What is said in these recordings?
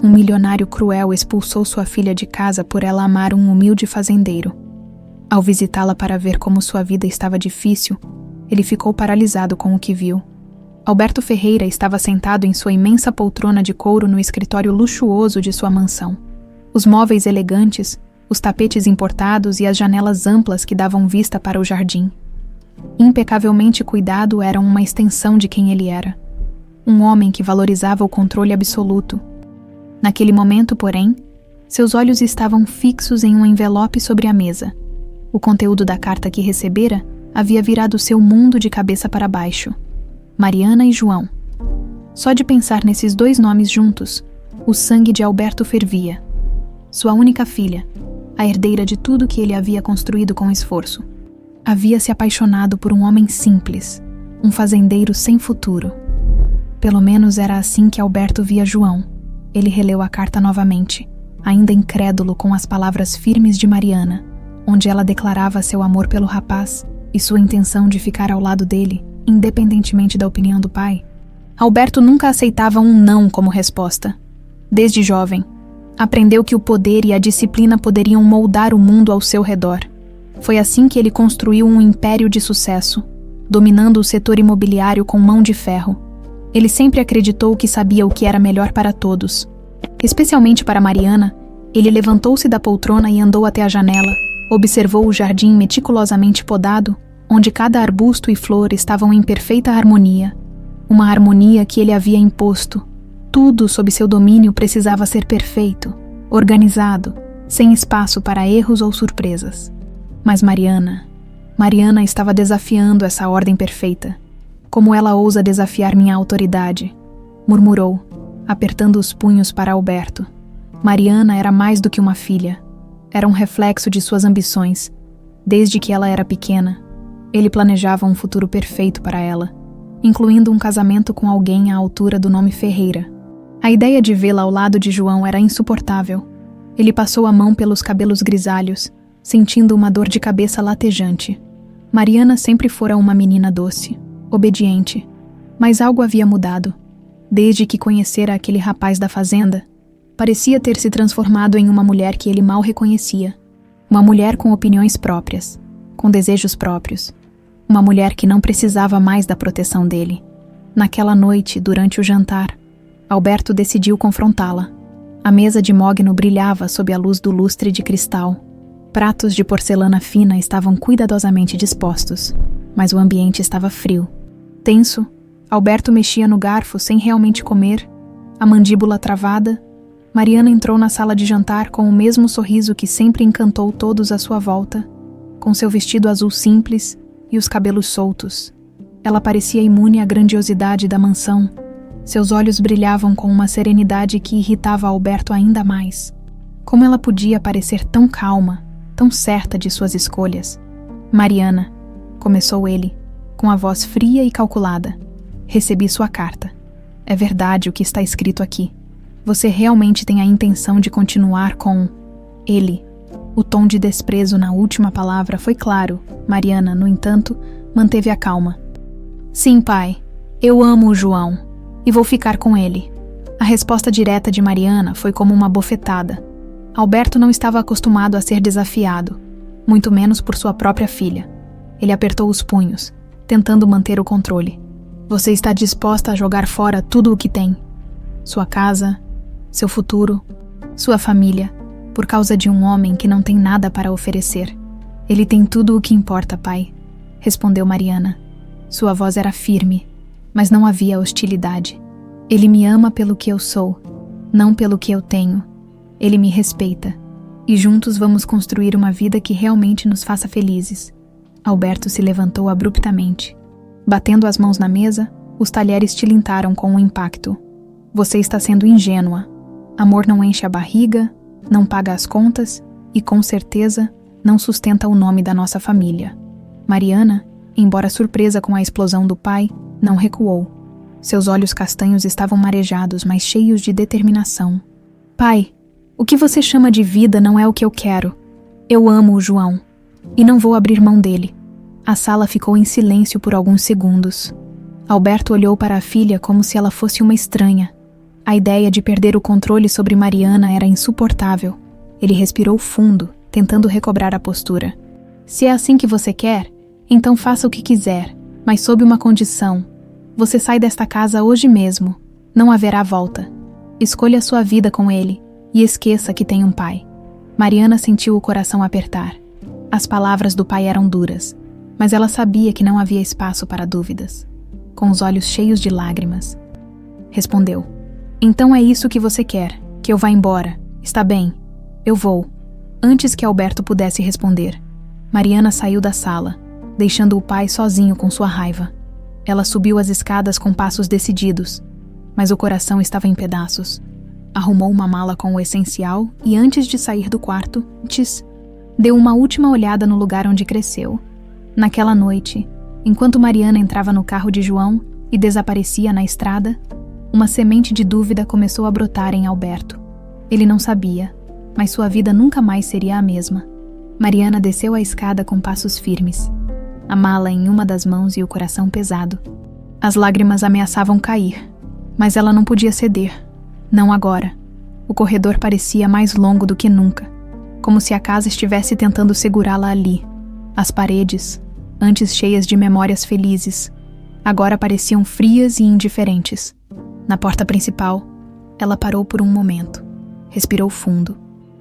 Um milionário cruel expulsou sua filha de casa por ela amar um humilde fazendeiro. Ao visitá-la para ver como sua vida estava difícil, ele ficou paralisado com o que viu. Alberto Ferreira estava sentado em sua imensa poltrona de couro no escritório luxuoso de sua mansão. Os móveis elegantes, os tapetes importados e as janelas amplas que davam vista para o jardim. Impecavelmente cuidado, eram uma extensão de quem ele era. Um homem que valorizava o controle absoluto. Naquele momento, porém, seus olhos estavam fixos em um envelope sobre a mesa. O conteúdo da carta que recebera havia virado seu mundo de cabeça para baixo. Mariana e João. Só de pensar nesses dois nomes juntos, o sangue de Alberto fervia. Sua única filha, a herdeira de tudo que ele havia construído com esforço. Havia se apaixonado por um homem simples, um fazendeiro sem futuro. Pelo menos era assim que Alberto via João. Ele releu a carta novamente, ainda incrédulo com as palavras firmes de Mariana, onde ela declarava seu amor pelo rapaz e sua intenção de ficar ao lado dele, independentemente da opinião do pai. Alberto nunca aceitava um não como resposta. Desde jovem, aprendeu que o poder e a disciplina poderiam moldar o mundo ao seu redor. Foi assim que ele construiu um império de sucesso, dominando o setor imobiliário com mão de ferro. Ele sempre acreditou que sabia o que era melhor para todos. Especialmente para Mariana, ele levantou-se da poltrona e andou até a janela, observou o jardim meticulosamente podado, onde cada arbusto e flor estavam em perfeita harmonia. Uma harmonia que ele havia imposto. Tudo sob seu domínio precisava ser perfeito, organizado, sem espaço para erros ou surpresas. Mas Mariana estava desafiando essa ordem perfeita. Como ela ousa desafiar minha autoridade? Murmurou, apertando os punhos para Alberto. Mariana era mais do que uma filha. Era um reflexo de suas ambições. Desde que ela era pequena, ele planejava um futuro perfeito para ela, incluindo um casamento com alguém à altura do nome Ferreira. A ideia de vê-la ao lado de João era insuportável. Ele passou a mão pelos cabelos grisalhos, sentindo uma dor de cabeça latejante. Mariana sempre fora uma menina doce, obediente, mas algo havia mudado. Desde que conhecera aquele rapaz da fazenda, parecia ter se transformado em uma mulher que ele mal reconhecia. Uma mulher com opiniões próprias, com desejos próprios. Uma mulher que não precisava mais da proteção dele. Naquela noite, durante o jantar, Alberto decidiu confrontá-la. A mesa de mogno brilhava sob a luz do lustre de cristal. Pratos de porcelana fina estavam cuidadosamente dispostos, mas o ambiente estava frio. Tenso, Alberto mexia no garfo sem realmente comer, a mandíbula travada. Mariana entrou na sala de jantar com o mesmo sorriso que sempre encantou todos à sua volta, com seu vestido azul simples e os cabelos soltos. Ela parecia imune à grandiosidade da mansão. Seus olhos brilhavam com uma serenidade que irritava Alberto ainda mais. Como ela podia parecer tão calma, tão certa de suas escolhas? Mariana, começou ele, com a voz fria e calculada. Recebi sua carta. É verdade o que está escrito aqui. Você realmente tem a intenção de continuar com ele? O tom de desprezo na última palavra foi claro. Mariana, no entanto, manteve a calma. Sim, pai. Eu amo o João. E vou ficar com ele. A resposta direta de Mariana foi como uma bofetada. Alberto não estava acostumado a ser desafiado, muito menos por sua própria filha. Ele apertou os punhos, tentando manter o controle. Você está disposta a jogar fora tudo o que tem? Sua casa, seu futuro, sua família, por causa de um homem que não tem nada para oferecer. Ele tem tudo o que importa, pai, respondeu Mariana. Sua voz era firme, mas não havia hostilidade. Ele me ama pelo que eu sou, não pelo que eu tenho. Ele me respeita, e juntos vamos construir uma vida que realmente nos faça felizes. Alberto se levantou abruptamente. Batendo as mãos na mesa, os talheres tilintaram com o impacto. Você está sendo ingênua. Amor não enche a barriga, não paga as contas e, com certeza, não sustenta o nome da nossa família. Mariana, embora surpresa com a explosão do pai, não recuou. Seus olhos castanhos estavam marejados, mas cheios de determinação. Pai, o que você chama de vida não é o que eu quero. Eu amo o João, e não vou abrir mão dele. A sala ficou em silêncio por alguns segundos. Alberto olhou para a filha como se ela fosse uma estranha. A ideia de perder o controle sobre Mariana era insuportável. Ele respirou fundo, tentando recobrar a postura. Se é assim que você quer, então faça o que quiser, mas sob uma condição. Você sai desta casa hoje mesmo. Não haverá volta. Escolha sua vida com ele e esqueça que tem um pai. Mariana sentiu o coração apertar. As palavras do pai eram duras, mas ela sabia que não havia espaço para dúvidas. Com os olhos cheios de lágrimas, respondeu: então é isso que você quer, que eu vá embora. Está bem, eu vou. Antes que Alberto pudesse responder, Mariana saiu da sala, deixando o pai sozinho com sua raiva. Ela subiu as escadas com passos decididos, mas o coração estava em pedaços. Arrumou uma mala com o essencial e, antes de sair do quarto, deu uma última olhada no lugar onde cresceu. Naquela noite, enquanto Mariana entrava no carro de João e desaparecia na estrada, uma semente de dúvida começou a brotar em Alberto. Ele não sabia, mas sua vida nunca mais seria a mesma. Mariana desceu a escada com passos firmes, a mala em uma das mãos e o coração pesado. As lágrimas ameaçavam cair, mas ela não podia ceder. Não agora. O corredor parecia mais longo do que nunca, como se a casa estivesse tentando segurá-la ali. As paredes, antes cheias de memórias felizes, agora pareciam frias e indiferentes. Na porta principal, ela parou por um momento. Respirou fundo,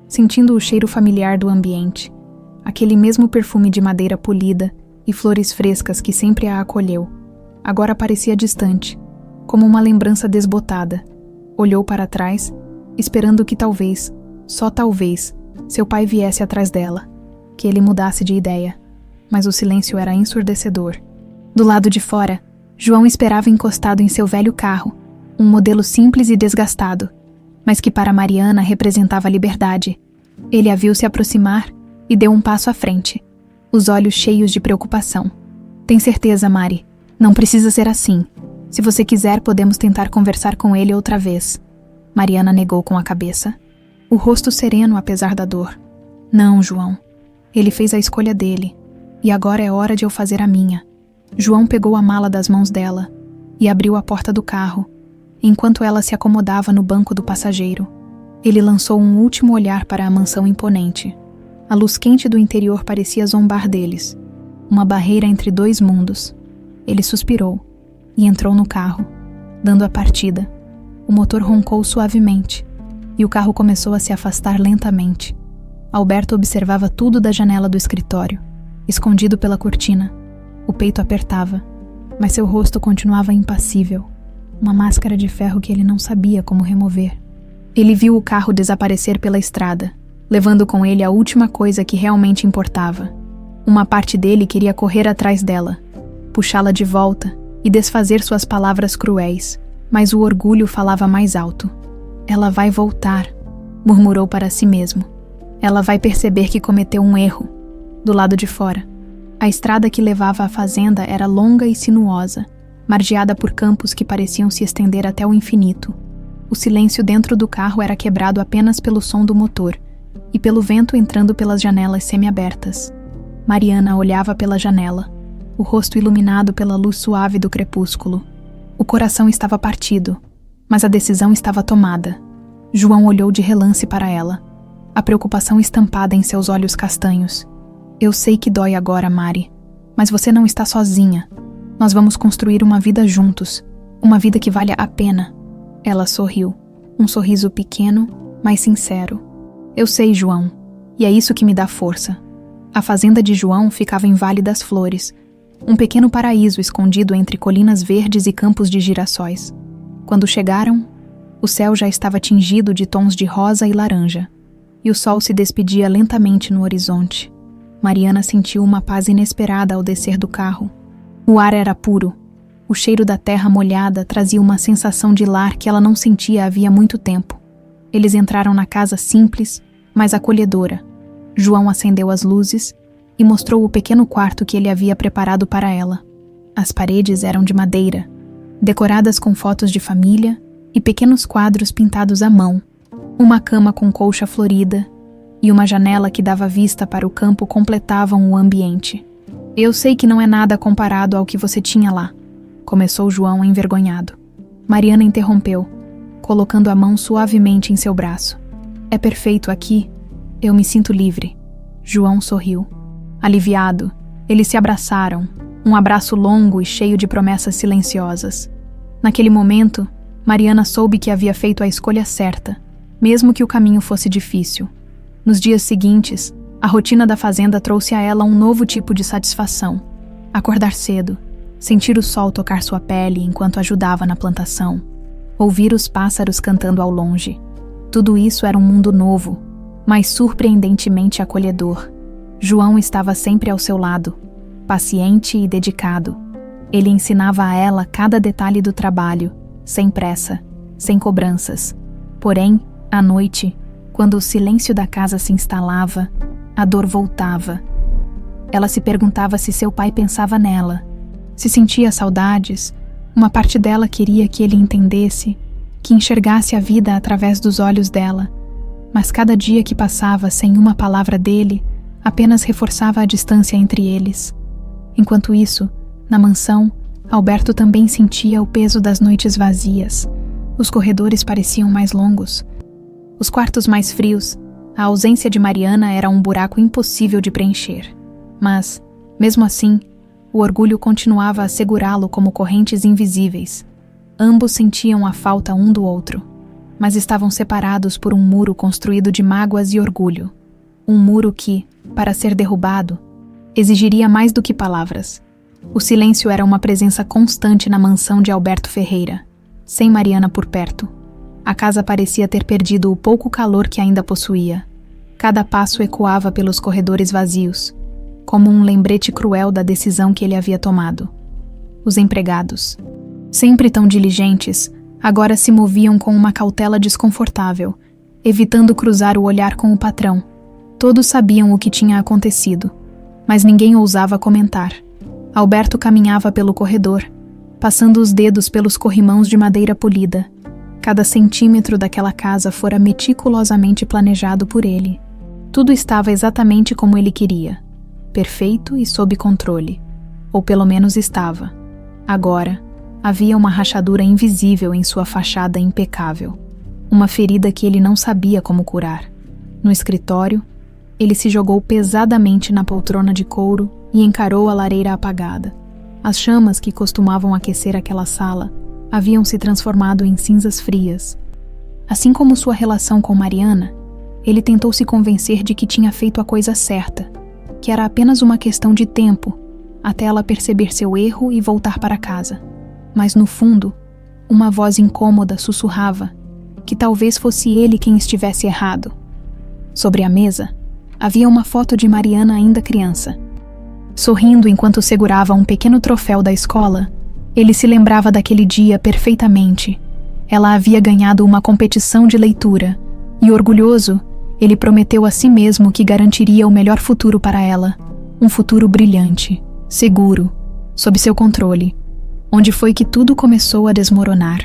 sentindo o cheiro familiar do ambiente, aquele mesmo perfume de madeira polida e flores frescas que sempre a acolheu. Agora parecia distante, como uma lembrança desbotada. Olhou para trás, esperando que talvez, só talvez, seu pai viesse atrás dela, que ele mudasse de ideia. Mas o silêncio era ensurdecedor. Do lado de fora, João esperava encostado em seu velho carro, um modelo simples e desgastado, mas que para Mariana representava liberdade. Ele a viu se aproximar e deu um passo à frente, os olhos cheios de preocupação. Tem certeza, Mari? Não precisa ser assim. Se você quiser, podemos tentar conversar com ele outra vez. Mariana negou com a cabeça, o rosto sereno apesar da dor. Não, João. Ele fez a escolha dele, e agora é hora de eu fazer a minha. João pegou a mala das mãos dela e abriu a porta do carro, enquanto ela se acomodava no banco do passageiro. Ele lançou um último olhar para a mansão imponente. A luz quente do interior parecia zombar deles, uma barreira entre dois mundos. Ele suspirou e entrou no carro, dando a partida. O motor roncou suavemente e o carro começou a se afastar lentamente. Alberto observava tudo da janela do escritório, escondido pela cortina. O peito apertava, mas seu rosto continuava impassível, uma máscara de ferro que ele não sabia como remover. Ele viu o carro desaparecer pela estrada, levando com ele a última coisa que realmente importava. Uma parte dele queria correr atrás dela, puxá-la de volta e desfazer suas palavras cruéis, mas o orgulho falava mais alto. Ela vai voltar, murmurou para si mesmo. Ela vai perceber que cometeu um erro. Do lado de fora, a estrada que levava à fazenda era longa e sinuosa, margeada por campos que pareciam se estender até o infinito. O silêncio dentro do carro era quebrado apenas pelo som do motor e pelo vento entrando pelas janelas semiabertas. Mariana olhava pela janela, o rosto iluminado pela luz suave do crepúsculo. O coração estava partido, mas a decisão estava tomada. João olhou de relance para ela, a preocupação estampada em seus olhos castanhos. Eu sei que dói agora, Mari, mas você não está sozinha. Nós vamos construir uma vida juntos, uma vida que valha a pena. Ela sorriu, um sorriso pequeno, mas sincero. Eu sei, João, e é isso que me dá força. A fazenda de João ficava em Vale das Flores, um pequeno paraíso escondido entre colinas verdes e campos de girassóis. Quando chegaram, o céu já estava tingido de tons de rosa e laranja, e o sol se despedia lentamente no horizonte. Mariana sentiu uma paz inesperada ao descer do carro. O ar era puro. O cheiro da terra molhada trazia uma sensação de lar que ela não sentia havia muito tempo. Eles entraram na casa simples, mas acolhedora. João acendeu as luzes e mostrou o pequeno quarto que ele havia preparado para ela. As paredes eram de madeira, decoradas com fotos de família e pequenos quadros pintados à mão. Uma cama com colcha florida e uma janela que dava vista para o campo completavam o ambiente. Eu sei que não é nada comparado ao que você tinha lá, começou João envergonhado. Mariana interrompeu. colocando a mão suavemente em seu braço. É perfeito aqui. Eu me sinto livre. João sorriu. Aliviado, eles se abraçaram, um abraço longo e cheio de promessas silenciosas. Naquele momento, Mariana soube que havia feito a escolha certa, mesmo que o caminho fosse difícil. Nos dias seguintes, a rotina da fazenda trouxe a ela um novo tipo de satisfação. Acordar cedo, sentir o sol tocar sua pele enquanto ajudava na plantação, ouvir os pássaros cantando ao longe. Tudo isso era um mundo novo, mas surpreendentemente acolhedor. João estava sempre ao seu lado, paciente e dedicado. Ele ensinava a ela cada detalhe do trabalho, sem pressa, sem cobranças. Porém, à noite, quando o silêncio da casa se instalava, a dor voltava. Ela se perguntava se seu pai pensava nela, se sentia saudades. Uma parte dela queria que ele entendesse, que enxergasse a vida através dos olhos dela. Mas cada dia que passava sem uma palavra dele, apenas reforçava a distância entre eles. Enquanto isso, na mansão, Alberto também sentia o peso das noites vazias. Os corredores pareciam mais longos. Os quartos mais frios. A ausência de Mariana era um buraco impossível de preencher. Mas, mesmo assim, o orgulho continuava a segurá-lo como correntes invisíveis. Ambos sentiam a falta um do outro, mas estavam separados por um muro construído de mágoas e orgulho. Um muro que, para ser derrubado, exigiria mais do que palavras. O silêncio era uma presença constante na mansão de Alberto Ferreira, sem Mariana por perto. A casa parecia ter perdido o pouco calor que ainda possuía. Cada passo ecoava pelos corredores vazios, como um lembrete cruel da decisão que ele havia tomado. Os empregados, sempre tão diligentes, agora se moviam com uma cautela desconfortável, evitando cruzar o olhar com o patrão. Todos sabiam o que tinha acontecido, mas ninguém ousava comentar. Alberto caminhava pelo corredor, passando os dedos pelos corrimãos de madeira polida. Cada centímetro daquela casa fora meticulosamente planejado por ele. Tudo estava exatamente como ele queria, perfeito e sob controle. Ou pelo menos estava. Agora, havia uma rachadura invisível em sua fachada impecável. Uma ferida que ele não sabia como curar. No escritório, ele se jogou pesadamente na poltrona de couro e encarou a lareira apagada. As chamas que costumavam aquecer aquela sala haviam se transformado em cinzas frias. Assim como sua relação com Mariana, ele tentou se convencer de que tinha feito a coisa certa, que era apenas uma questão de tempo, até ela perceber seu erro e voltar para casa. Mas no fundo, uma voz incômoda sussurrava que talvez fosse ele quem estivesse errado. Sobre a mesa, havia uma foto de Mariana ainda criança. Sorrindo enquanto segurava um pequeno troféu da escola, ele se lembrava daquele dia perfeitamente. Ela havia ganhado uma competição de leitura, e orgulhoso, ele prometeu a si mesmo que garantiria o melhor futuro para ela, um futuro brilhante, seguro, sob seu controle. Onde foi que tudo começou a desmoronar.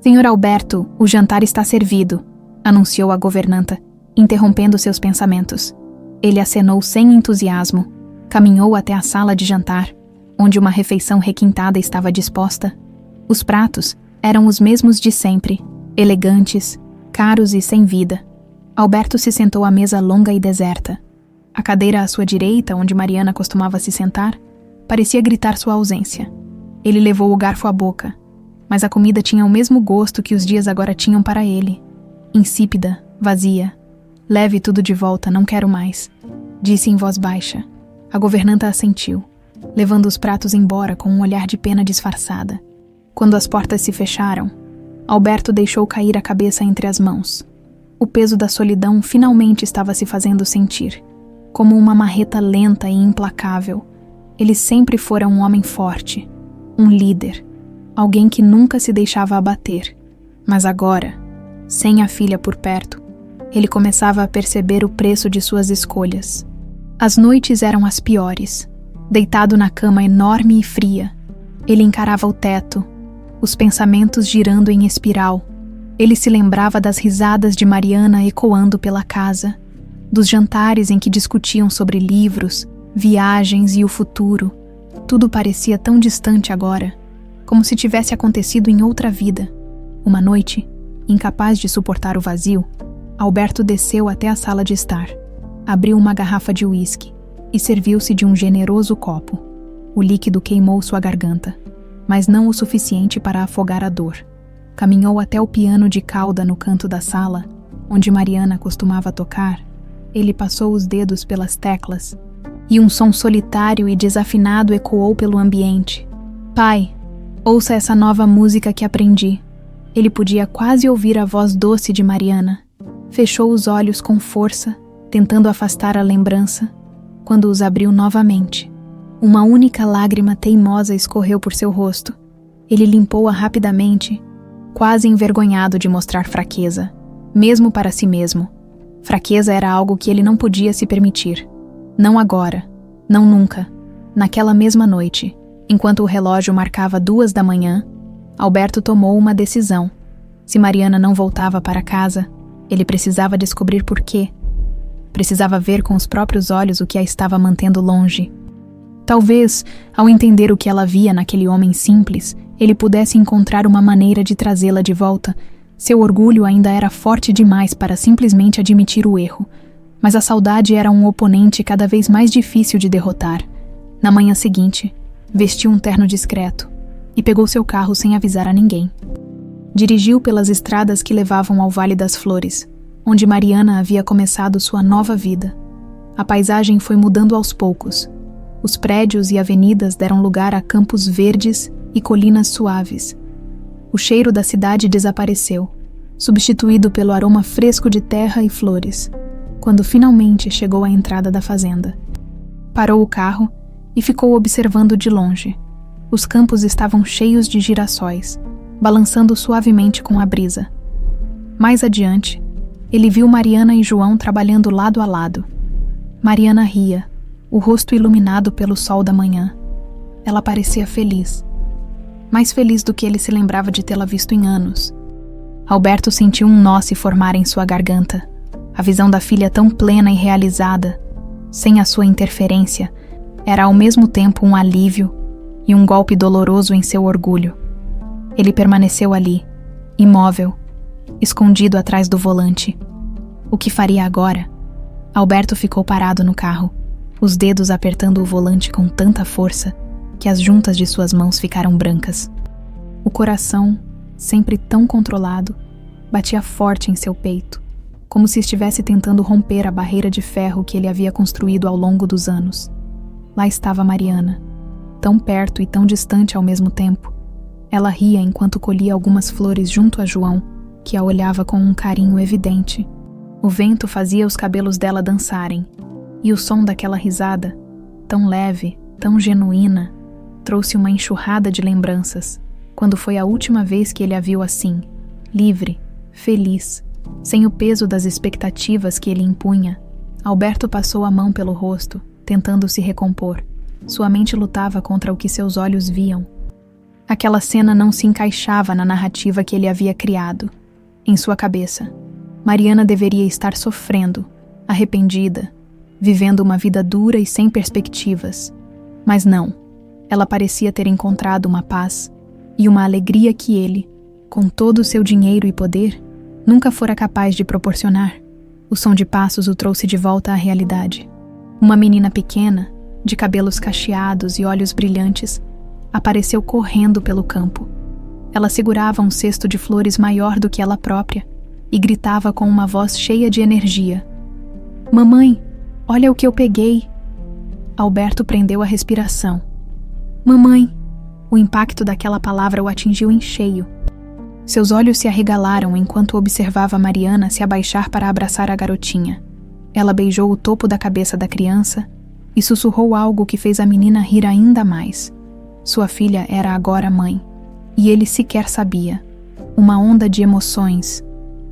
Senhor Alberto, o jantar está servido, anunciou a governanta, interrompendo seus pensamentos. Ele acenou sem entusiasmo, caminhou até a sala de jantar, onde uma refeição requintada estava disposta. Os pratos eram os mesmos de sempre, elegantes, caros e sem vida. Alberto se sentou à mesa longa e deserta. A cadeira à sua direita, onde Mariana costumava se sentar, parecia gritar sua ausência. Ele levou o garfo à boca, mas a comida tinha o mesmo gosto que os dias agora tinham para ele. Insípida, vazia. Leve tudo de volta, não quero mais, disse em voz baixa. A governanta assentiu, levando os pratos embora com um olhar de pena disfarçada. Quando as portas se fecharam, Alberto deixou cair a cabeça entre as mãos. O peso da solidão finalmente estava se fazendo sentir, como uma marreta lenta e implacável. Ele sempre fora um homem forte, um líder, alguém que nunca se deixava abater. Mas agora, sem a filha por perto, ele começava a perceber o preço de suas escolhas. As noites eram as piores. Deitado na cama enorme e fria, ele encarava o teto, os pensamentos girando em espiral. Ele se lembrava das risadas de Mariana ecoando pela casa, dos jantares em que discutiam sobre livros, viagens e o futuro. Tudo parecia tão distante agora, como se tivesse acontecido em outra vida. Uma noite, Incapaz de suportar o vazio, Alberto desceu até a sala de estar, abriu uma garrafa de uísque e serviu-se de um generoso copo. O líquido queimou sua garganta, mas não o suficiente para afogar a dor. Caminhou até o piano de cauda no canto da sala, onde Mariana costumava tocar. Ele passou os dedos pelas teclas, e um som solitário e desafinado ecoou pelo ambiente. Pai, ouça essa nova música que aprendi. Ele podia quase ouvir a voz doce de Mariana. Fechou os olhos com força, tentando afastar a lembrança, quando os abriu novamente. Uma única lágrima teimosa escorreu por seu rosto. Ele limpou-a rapidamente, quase envergonhado de mostrar fraqueza, mesmo para si mesmo. Fraqueza era algo que ele não podia se permitir. Não agora, não nunca. Naquela mesma noite, enquanto o relógio marcava 2 da manhã, Alberto tomou uma decisão. Se Mariana não voltava para casa, ele precisava descobrir por quê. Precisava ver com os próprios olhos o que a estava mantendo longe. Talvez, ao entender o que ela via naquele homem simples, ele pudesse encontrar uma maneira de trazê-la de volta. Seu orgulho ainda era forte demais para simplesmente admitir o erro, mas a saudade era um oponente cada vez mais difícil de derrotar. Na manhã seguinte, vestiu um terno discreto e pegou seu carro sem avisar a ninguém. Dirigiu pelas estradas que levavam ao Vale das Flores, onde Mariana havia começado sua nova vida. A paisagem foi mudando aos poucos. Os prédios e avenidas deram lugar a campos verdes e colinas suaves. O cheiro da cidade desapareceu, substituído pelo aroma fresco de terra e flores, quando finalmente chegou à entrada da fazenda. Parou o carro e ficou observando de longe. Os campos estavam cheios de girassóis, balançando suavemente com a brisa. Mais adiante, ele viu Mariana e João trabalhando lado a lado. Mariana ria, o rosto iluminado pelo sol da manhã. Ela parecia feliz. Mais feliz do que ele se lembrava de tê-la visto em anos. Alberto sentiu um nó se formar em sua garganta. A visão da filha tão plena e realizada, sem a sua interferência, era ao mesmo tempo um alívio e um golpe doloroso em seu orgulho. Ele permaneceu ali, imóvel, escondido atrás do volante. O que faria agora? Alberto ficou parado no carro, os dedos apertando o volante com tanta força que as juntas de suas mãos ficaram brancas. O coração, sempre tão controlado, batia forte em seu peito, como se estivesse tentando romper a barreira de ferro que ele havia construído ao longo dos anos. Lá estava Mariana, tão perto e tão distante ao mesmo tempo. Ela ria enquanto colhia algumas flores junto a João, que a olhava com um carinho evidente. O vento fazia os cabelos dela dançarem, e o som daquela risada, tão leve, tão genuína, trouxe uma enxurrada de lembranças, quando foi a última vez que ele a viu assim, livre, feliz, sem o peso das expectativas que ele impunha. Alberto passou a mão pelo rosto, tentando se recompor. Sua mente lutava contra o que seus olhos viam. Aquela cena não se encaixava na narrativa que ele havia criado. Em sua cabeça, Mariana deveria estar sofrendo, arrependida, vivendo uma vida dura e sem perspectivas. Mas não, ela parecia ter encontrado uma paz e uma alegria que ele, com todo o seu dinheiro e poder, nunca fora capaz de proporcionar. O som de passos o trouxe de volta à realidade. Uma menina pequena, de cabelos cacheados e olhos brilhantes, apareceu correndo pelo campo. Ela segurava um cesto de flores maior do que ela própria e gritava com uma voz cheia de energia: "Mamãe, olha o que eu peguei!" Alberto prendeu a respiração. "Mamãe!" O impacto daquela palavra o atingiu em cheio. Seus olhos se arregalaram enquanto observava Mariana se abaixar para abraçar a garotinha. Ela beijou o topo da cabeça da criança e sussurrou algo que fez a menina rir ainda mais. Sua filha era agora mãe, e ele sequer sabia. Uma onda de emoções,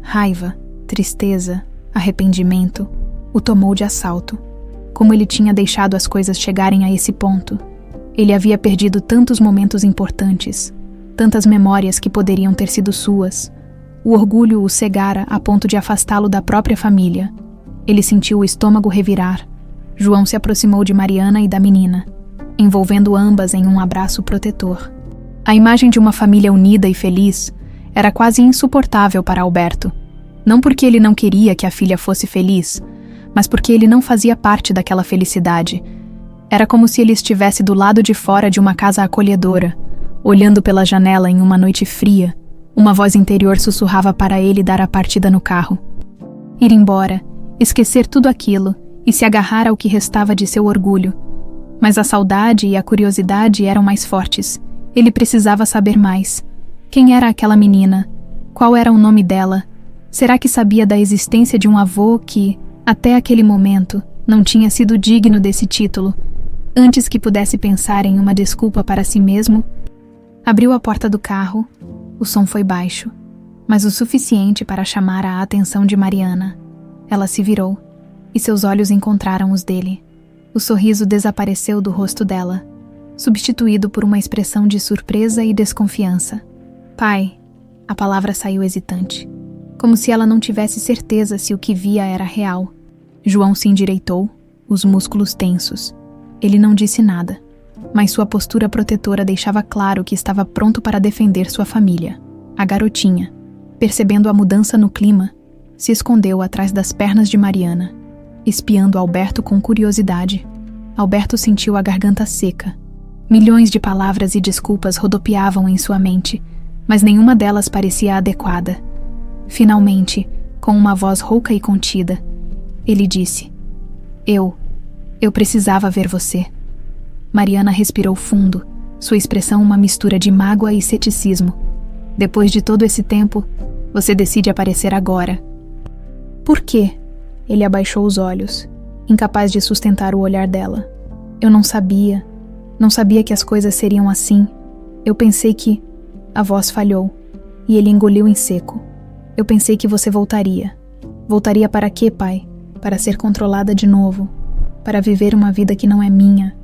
raiva, tristeza, arrependimento, o tomou de assalto. Como ele tinha deixado as coisas chegarem a esse ponto? Ele havia perdido tantos momentos importantes, tantas memórias que poderiam ter sido suas. O orgulho o cegara a ponto de afastá-lo da própria família. Ele sentiu o estômago revirar. João se aproximou de Mariana e da menina, envolvendo ambas em um abraço protetor. A imagem de uma família unida e feliz era quase insuportável para Alberto. Não porque ele não queria que a filha fosse feliz, mas porque ele não fazia parte daquela felicidade. Era como se ele estivesse do lado de fora de uma casa acolhedora, olhando pela janela em uma noite fria. Uma voz interior sussurrava para ele dar a partida no carro. Ir embora, esquecer tudo aquilo e se agarrar ao que restava de seu orgulho. Mas a saudade e a curiosidade eram mais fortes. Ele precisava saber mais. Quem era aquela menina? Qual era o nome dela? Será que sabia da existência de um avô que, até aquele momento, não tinha sido digno desse título? Antes que pudesse pensar em uma desculpa para si mesmo, abriu a porta do carro. O som foi baixo, mas o suficiente para chamar a atenção de Mariana. Ela se virou, e seus olhos encontraram os dele. O sorriso desapareceu do rosto dela, substituído por uma expressão de surpresa e desconfiança. Pai, a palavra saiu hesitante, como se ela não tivesse certeza se o que via era real. João se endireitou, os músculos tensos. Ele não disse nada, mas sua postura protetora deixava claro que estava pronto para defender sua família. A garotinha, percebendo a mudança no clima, se escondeu atrás das pernas de Mariana, espiando Alberto com curiosidade. Alberto sentiu a garganta seca. Milhões de palavras e desculpas rodopiavam em sua mente, mas nenhuma delas parecia adequada. Finalmente, com uma voz rouca e contida, ele disse: Eu precisava ver você. Mariana respirou fundo, sua expressão uma mistura de mágoa e ceticismo. Depois de todo esse tempo, você decide aparecer agora. Por quê? Ele abaixou os olhos, incapaz de sustentar o olhar dela. Eu não sabia que as coisas seriam assim. Eu pensei que... A voz falhou, e ele engoliu em seco. Eu pensei que você voltaria. Voltaria para quê, pai? Para ser controlada de novo. Para viver uma vida que não é minha.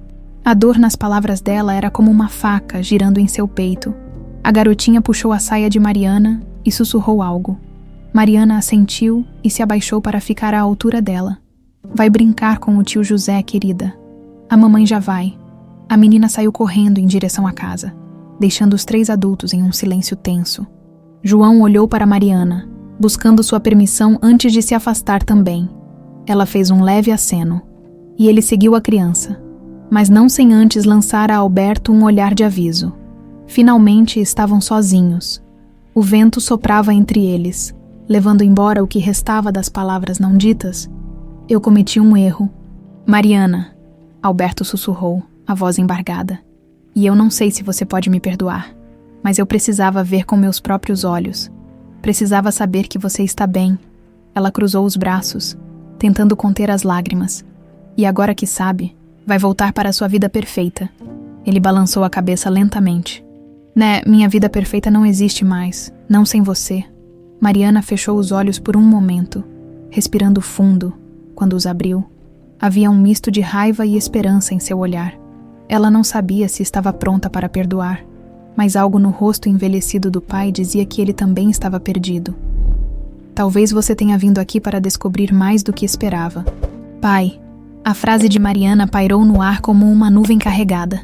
A dor nas palavras dela era como uma faca girando em seu peito. A garotinha puxou a saia de Mariana e sussurrou algo. Mariana assentiu e se abaixou para ficar à altura dela. Vai brincar com o tio José, querida. A mamãe já vai. A menina saiu correndo em direção à casa, deixando os 3 adultos em um silêncio tenso. João olhou para Mariana, buscando sua permissão antes de se afastar também. Ela fez um leve aceno, e ele seguiu a criança, mas não sem antes lançar a Alberto um olhar de aviso. Finalmente estavam sozinhos. O vento soprava entre eles, levando embora o que restava das palavras não ditas. Eu cometi um erro. Mariana, Alberto sussurrou, a voz embargada. E eu não sei se você pode me perdoar, mas eu precisava ver com meus próprios olhos. Precisava saber que você está bem. Ela cruzou os braços, tentando conter as lágrimas. E agora que sabe, vai voltar para a sua vida perfeita. Ele balançou a cabeça lentamente. Né, minha vida perfeita não existe mais, não sem você. Mariana fechou os olhos por um momento, respirando fundo. Quando os abriu, havia um misto de raiva e esperança em seu olhar. Ela não sabia se estava pronta para perdoar, mas algo no rosto envelhecido do pai dizia que ele também estava perdido. Talvez você tenha vindo aqui para descobrir mais do que esperava. Pai, a frase de Mariana pairou no ar como uma nuvem carregada.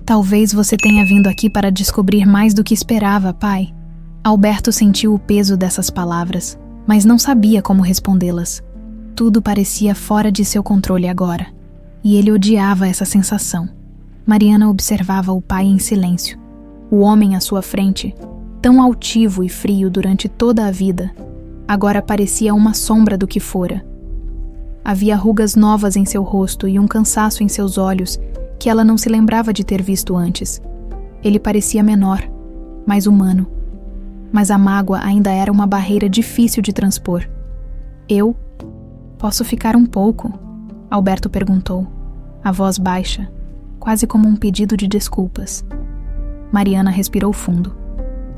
Talvez você tenha vindo aqui para descobrir mais do que esperava, pai. Alberto sentiu o peso dessas palavras, mas não sabia como respondê-las. Tudo parecia fora de seu controle agora, e ele odiava essa sensação. Mariana observava o pai em silêncio. O homem à sua frente, tão altivo e frio durante toda a vida, agora parecia uma sombra do que fora. Havia rugas novas em seu rosto e um cansaço em seus olhos que ela não se lembrava de ter visto antes. Ele parecia menor, mais humano. Mas a mágoa ainda era uma barreira difícil de transpor. Eu? Posso ficar um pouco? Alberto perguntou, a voz baixa, quase como um pedido de desculpas. Mariana respirou fundo,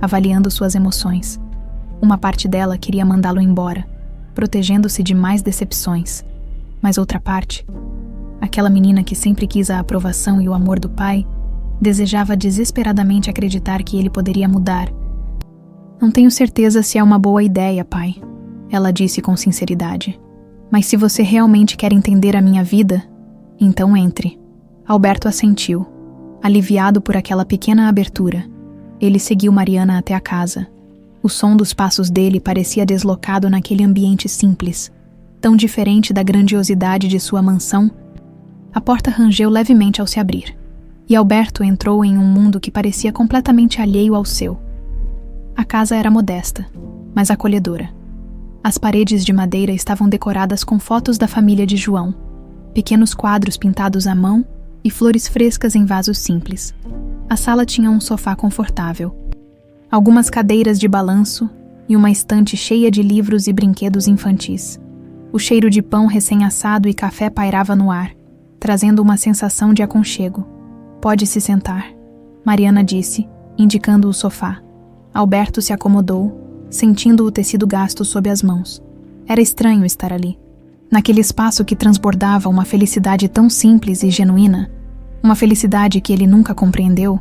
avaliando suas emoções. Uma parte dela queria mandá-lo embora, protegendo-se de mais decepções. Mas outra parte, aquela menina que sempre quis a aprovação e o amor do pai, desejava desesperadamente acreditar que ele poderia mudar. Não tenho certeza se é uma boa ideia, pai, ela disse com sinceridade. Mas se você realmente quer entender a minha vida, então entre. Alberto assentiu, aliviado por aquela pequena abertura. Ele seguiu Mariana até a casa. O som dos passos dele parecia deslocado naquele ambiente simples, tão diferente da grandiosidade de sua mansão. A porta rangeu levemente ao se abrir, e Alberto entrou em um mundo que parecia completamente alheio ao seu. A casa era modesta, mas acolhedora. As paredes de madeira estavam decoradas com fotos da família de João, pequenos quadros pintados à mão e flores frescas em vasos simples. A sala tinha um sofá confortável, algumas cadeiras de balanço e uma estante cheia de livros e brinquedos infantis. O cheiro de pão recém-assado e café pairava no ar, trazendo uma sensação de aconchego. "Pode se sentar", Mariana disse, indicando o sofá. Alberto se acomodou, sentindo o tecido gasto sob as mãos. Era estranho estar ali, naquele espaço que transbordava uma felicidade tão simples e genuína, uma felicidade que ele nunca compreendeu.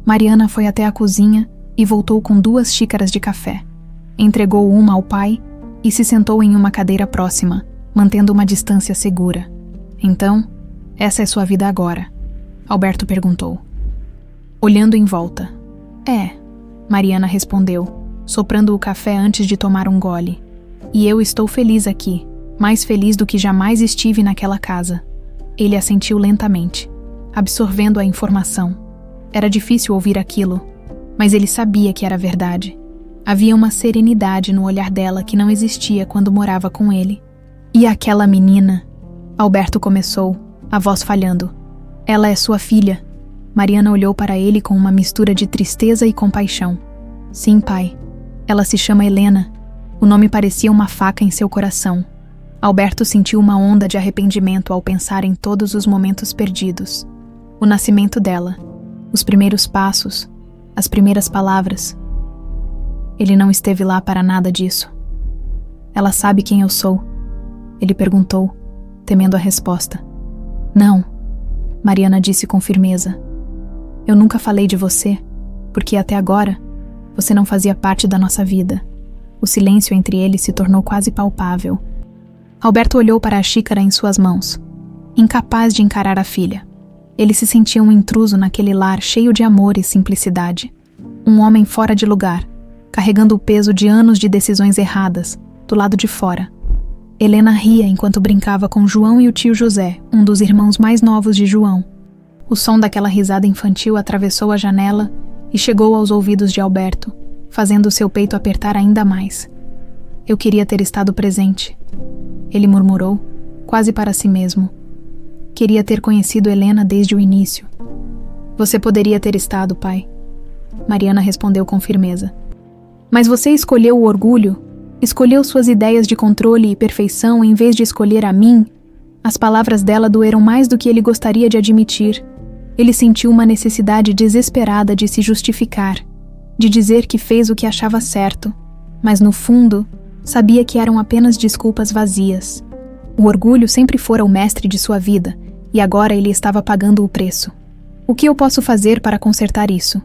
Mariana foi até a cozinha e voltou com 2 xícaras de café. Entregou uma ao pai e se sentou em uma cadeira próxima, mantendo uma distância segura. "Então, essa é sua vida agora?", Alberto perguntou, olhando em volta. "É", Mariana respondeu, soprando o café antes de tomar um gole. "E eu estou feliz aqui, mais feliz do que jamais estive naquela casa." Ele assentiu lentamente, absorvendo a informação. Era difícil ouvir aquilo, mas ele sabia que era verdade. Havia uma serenidade no olhar dela que não existia quando morava com ele. "E aquela menina?", Alberto começou, a voz falhando. "Ela é sua filha." Mariana olhou para ele com uma mistura de tristeza e compaixão. "Sim, pai. Ela se chama Helena." O nome parecia uma faca em seu coração. Alberto sentiu uma onda de arrependimento ao pensar em todos os momentos perdidos. O nascimento dela, os primeiros passos, as primeiras palavras. Ele não esteve lá para nada disso. "Ela sabe quem eu sou?", ele perguntou, temendo a resposta. "Não", Mariana disse com firmeza. "Eu nunca falei de você, porque até agora você não fazia parte da nossa vida." O silêncio entre eles se tornou quase palpável. Alberto olhou para a xícara em suas mãos, incapaz de encarar a filha. Ele se sentia um intruso naquele lar cheio de amor e simplicidade. Um homem fora de lugar, carregando o peso de anos de decisões erradas, do lado de fora. Helena ria enquanto brincava com João e o tio José, um dos irmãos mais novos de João. O som daquela risada infantil atravessou a janela e chegou aos ouvidos de Alberto, fazendo seu peito apertar ainda mais. "Eu queria ter estado presente", ele murmurou, quase para si mesmo. "Queria ter conhecido Helena desde o início." "Você poderia ter estado, pai", Mariana respondeu com firmeza. "Mas você escolheu o orgulho, escolheu suas ideias de controle e perfeição em vez de escolher a mim." As palavras dela doeram mais do que ele gostaria de admitir. Ele sentiu uma necessidade desesperada de se justificar, de dizer que fez o que achava certo, mas no fundo, sabia que eram apenas desculpas vazias. O orgulho sempre fora o mestre de sua vida, e agora ele estava pagando o preço. "O que eu posso fazer para consertar isso?",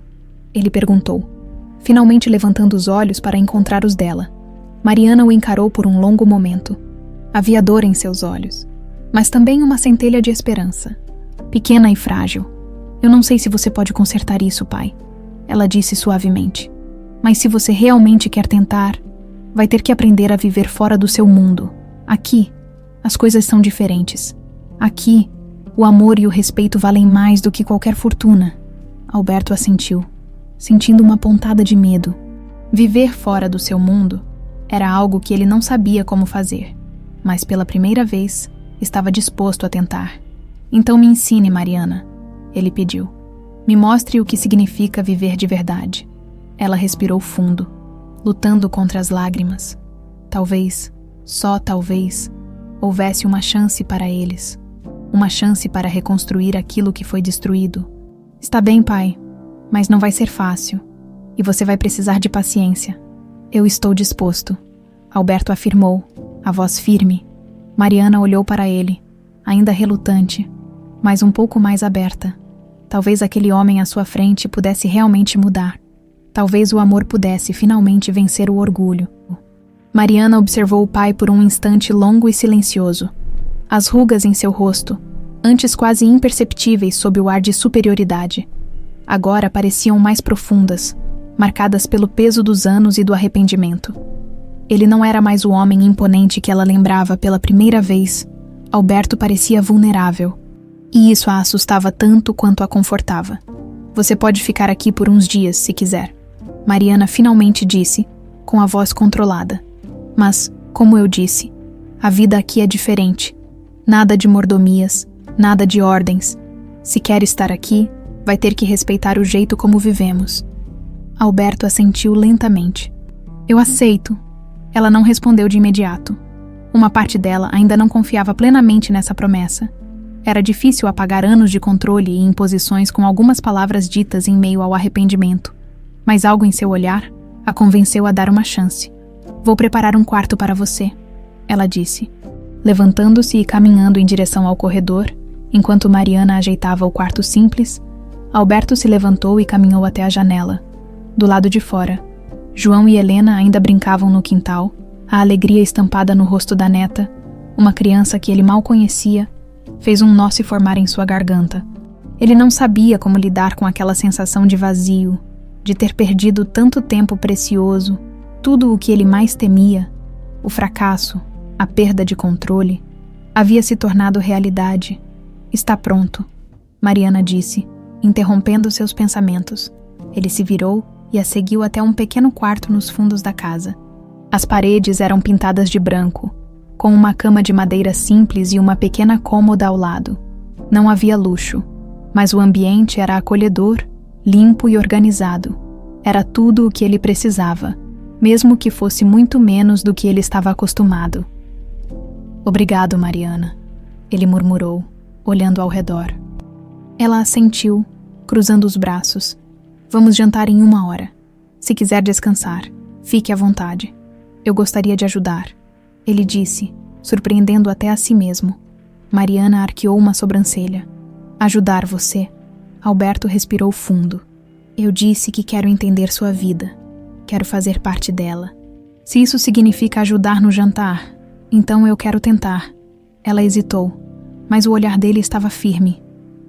ele perguntou, finalmente levantando os olhos para encontrar os dela. Mariana o encarou por um longo momento. Havia dor em seus olhos, mas também uma centelha de esperança, pequena e frágil. "Eu não sei se você pode consertar isso, pai", ela disse suavemente. "Mas se você realmente quer tentar, vai ter que aprender a viver fora do seu mundo. Aqui, as coisas são diferentes. Aqui, o amor e o respeito valem mais do que qualquer fortuna." Alberto assentiu, sentindo uma pontada de medo. Viver fora do seu mundo era algo que ele não sabia como fazer, mas pela primeira vez estava disposto a tentar. "Então me ensine, Mariana", ele pediu. "Me mostre o que significa viver de verdade." Ela respirou fundo, lutando contra as lágrimas. Talvez, só talvez, houvesse uma chance para eles. Uma chance para reconstruir aquilo que foi destruído. "Está bem, pai, mas não vai ser fácil. E você vai precisar de paciência." "Eu estou disposto", Alberto afirmou, a voz firme. Mariana olhou para ele, ainda relutante, mas um pouco mais aberta. Talvez aquele homem à sua frente pudesse realmente mudar. Talvez o amor pudesse finalmente vencer o orgulho. Mariana observou o pai por um instante longo e silencioso. As rugas em seu rosto, antes quase imperceptíveis sob o ar de superioridade, agora pareciam mais profundas, marcadas pelo peso dos anos e do arrependimento. Ele não era mais o homem imponente que ela lembrava pela primeira vez. Alberto parecia vulnerável, e isso a assustava tanto quanto a confortava. Você pode ficar aqui por uns dias, se quiser, Mariana finalmente disse, com a voz controlada. Mas, como eu disse, a vida aqui é diferente. Nada de mordomias, nada de ordens. Se quer estar aqui, vai ter que respeitar o jeito como vivemos. Alberto assentiu lentamente. Eu aceito. Ela não respondeu de imediato. Uma parte dela ainda não confiava plenamente nessa promessa. Era difícil apagar anos de controle e imposições com algumas palavras ditas em meio ao arrependimento. Mas algo em seu olhar a convenceu a dar uma chance. Vou preparar um quarto para você, ela disse, levantando-se e caminhando em direção ao corredor, enquanto Mariana ajeitava o quarto simples. Alberto se levantou e caminhou até a janela. Do lado de fora, João e Helena ainda brincavam no quintal, a alegria estampada no rosto da neta. Uma criança que ele mal conhecia fez um nó se formar em sua garganta. Ele não sabia como lidar com aquela sensação de vazio, de ter perdido tanto tempo precioso, tudo o que ele mais temia, o fracasso, a perda de controle, havia se tornado realidade. Está pronto, Mariana disse, interrompendo seus pensamentos. Ele se virou e a seguiu até um pequeno quarto nos fundos da casa. As paredes eram pintadas de branco, com uma cama de madeira simples e uma pequena cômoda ao lado. Não havia luxo, mas o ambiente era acolhedor, limpo e organizado. Era tudo o que ele precisava, mesmo que fosse muito menos do que ele estava acostumado. Obrigado, Mariana, ele murmurou, olhando ao redor. Ela assentiu, cruzando os braços. Vamos jantar em 1 hora. Se quiser descansar, fique à vontade. Eu gostaria de ajudar, ele disse, surpreendendo até a si mesmo. Mariana arqueou uma sobrancelha. Ajudar você? Alberto respirou fundo. Eu disse que quero entender sua vida. Quero fazer parte dela. Se isso significa ajudar no jantar, então eu quero tentar. Ela hesitou, mas o olhar dele estava firme,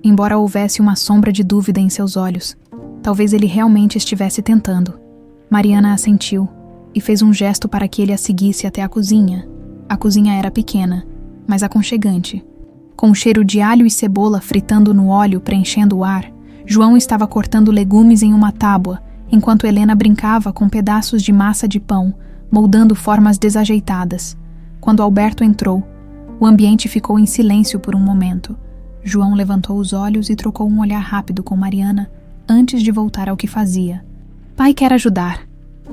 embora houvesse uma sombra de dúvida em seus olhos. Talvez ele realmente estivesse tentando. Mariana assentiu e fez um gesto para que ele a seguisse até a cozinha. A cozinha era pequena, mas aconchegante. Com um cheiro de alho e cebola fritando no óleo preenchendo o ar, João estava cortando legumes em uma tábua, enquanto Helena brincava com pedaços de massa de pão, moldando formas desajeitadas. Quando Alberto entrou, o ambiente ficou em silêncio por um momento. João levantou os olhos e trocou um olhar rápido com Mariana antes de voltar ao que fazia. Pai quer ajudar,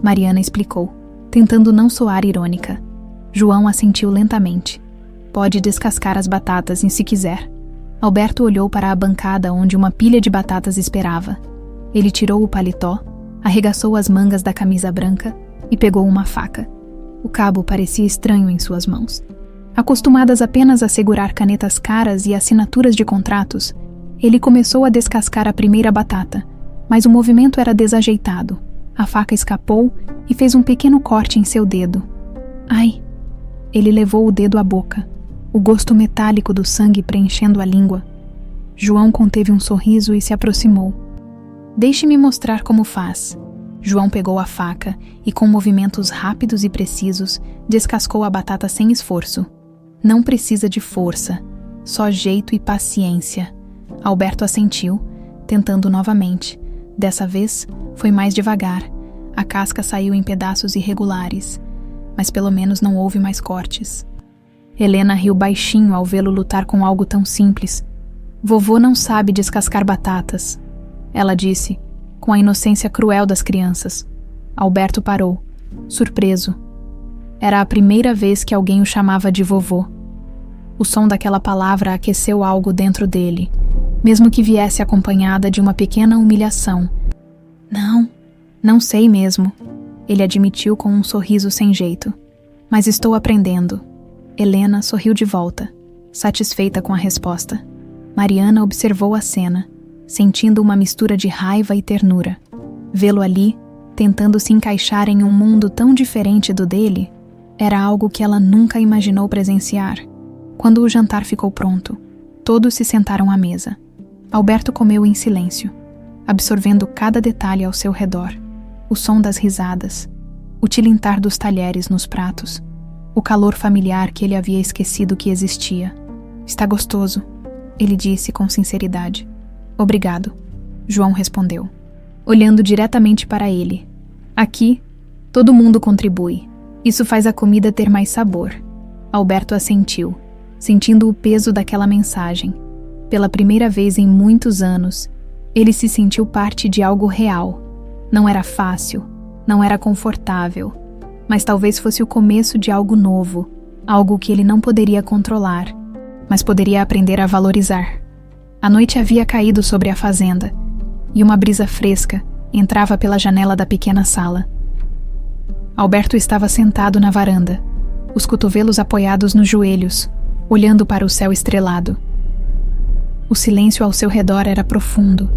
Mariana explicou, tentando não soar irônica. João assentiu lentamente. Pode descascar as batatas se quiser. Alberto olhou para a bancada onde uma pilha de batatas esperava. Ele tirou o paletó, arregaçou as mangas da camisa branca e pegou uma faca. O cabo parecia estranho em suas mãos. Acostumadas apenas a segurar canetas caras e assinaturas de contratos, ele começou a descascar a primeira batata, mas o movimento era desajeitado. A faca escapou e fez um pequeno corte em seu dedo. Ai! Ele levou o dedo à boca, o gosto metálico do sangue preenchendo a língua. João conteve um sorriso e se aproximou. Deixe-me mostrar como faz. João pegou a faca e, com movimentos rápidos e precisos, descascou a batata sem esforço. Não precisa de força, só jeito e paciência. Alberto assentiu, tentando novamente. Dessa vez, foi mais devagar. A casca saiu em pedaços irregulares, mas pelo menos não houve mais cortes. Helena riu baixinho ao vê-lo lutar com algo tão simples. Vovô não sabe descascar batatas, ela disse, com a inocência cruel das crianças. Alberto parou, surpreso. Era a primeira vez que alguém o chamava de vovô. O som daquela palavra aqueceu algo dentro dele, mesmo que viesse acompanhada de uma pequena humilhação. Não sei mesmo, ele admitiu com um sorriso sem jeito. Mas estou aprendendo. Helena sorriu de volta, satisfeita com a resposta. Mariana observou a cena, sentindo uma mistura de raiva e ternura. Vê-lo ali, tentando se encaixar em um mundo tão diferente do dele, era algo que ela nunca imaginou presenciar. Quando o jantar ficou pronto, todos se sentaram à mesa. Alberto comeu em silêncio, absorvendo cada detalhe ao seu redor. o som das risadas, o tilintar dos talheres nos pratos, o calor familiar que ele havia esquecido que existia. Está gostoso, ele disse com sinceridade. Obrigado, João respondeu, olhando diretamente para ele. Aqui, todo mundo contribui. Isso faz a comida ter mais sabor. Alberto assentiu, sentindo o peso daquela mensagem. Pela primeira vez em muitos anos, ele se sentiu parte de algo real. Não era fácil, não era confortável, mas talvez fosse o começo de algo novo, algo que ele não poderia controlar, mas poderia aprender a valorizar. A noite havia caído sobre a fazenda, e uma brisa fresca entrava pela janela da pequena sala. Alberto estava sentado na varanda, os cotovelos apoiados nos joelhos, olhando para o céu estrelado. O silêncio ao seu redor era profundo,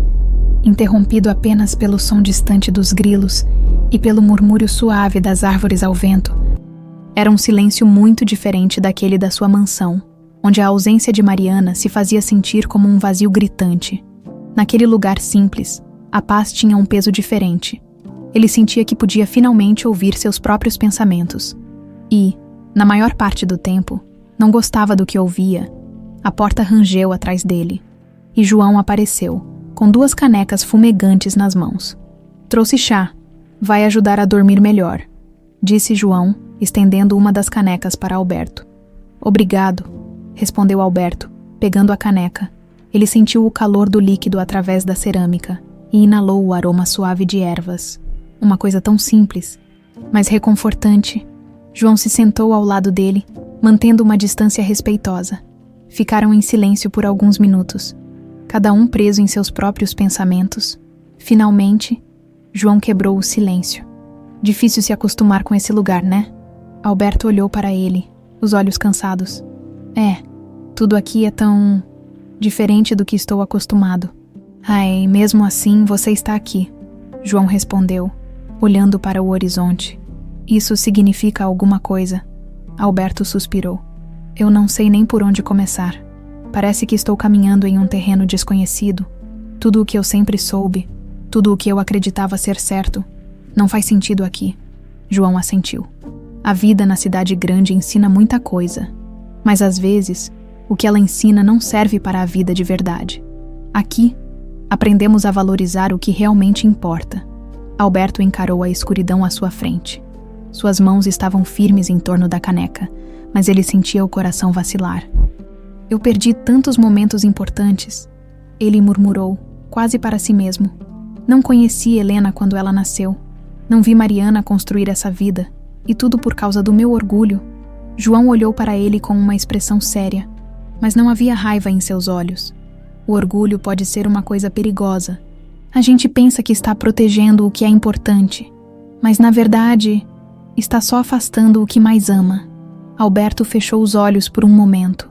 interrompido apenas pelo som distante dos grilos e pelo murmúrio suave das árvores ao vento. Era um silêncio muito diferente daquele da sua mansão, onde a ausência de Mariana se fazia sentir como um vazio gritante. Naquele lugar simples, a paz tinha um peso diferente. Ele sentia que podia finalmente ouvir seus próprios pensamentos. E, na maior parte do tempo, não gostava do que ouvia. A porta rangeu atrás dele, e João apareceu, com 2 canecas fumegantes nas mãos. Trouxe chá. Vai ajudar a dormir melhor, disse João, estendendo uma das canecas para Alberto. Obrigado, respondeu Alberto, pegando a caneca. Ele sentiu o calor do líquido através da cerâmica e inalou o aroma suave de ervas. Uma coisa tão simples, mas reconfortante. João se sentou ao lado dele, mantendo uma distância respeitosa. Ficaram em silêncio por alguns minutos, cada um preso em seus próprios pensamentos. Finalmente, João quebrou o silêncio. Difícil se acostumar com esse lugar, né? Alberto olhou para ele, os olhos cansados. Tudo aqui é tão diferente do que estou acostumado. Ai, mesmo assim você está aqui, João respondeu, olhando para o horizonte. Isso significa alguma coisa. Alberto suspirou. Eu não sei nem por onde começar. Parece que estou caminhando em um terreno desconhecido. Tudo o que eu sempre soube, tudo o que eu acreditava ser certo, não faz sentido aqui. João assentiu. A vida na cidade grande ensina muita coisa, mas às vezes, o que ela ensina não serve para a vida de verdade. Aqui, aprendemos a valorizar o que realmente importa. Alberto encarou a escuridão à sua frente. Suas mãos estavam firmes em torno da caneca, mas ele sentia o coração vacilar. Eu perdi tantos momentos importantes, ele murmurou, quase para si mesmo. Não conheci Helena quando ela nasceu. Não vi Mariana construir essa vida, e tudo por causa do meu orgulho. João olhou para ele com uma expressão séria, mas não havia raiva em seus olhos. O orgulho pode ser uma coisa perigosa. A gente pensa que está protegendo o que é importante, mas na verdade, está só afastando o que mais ama. Alberto fechou os olhos por um momento,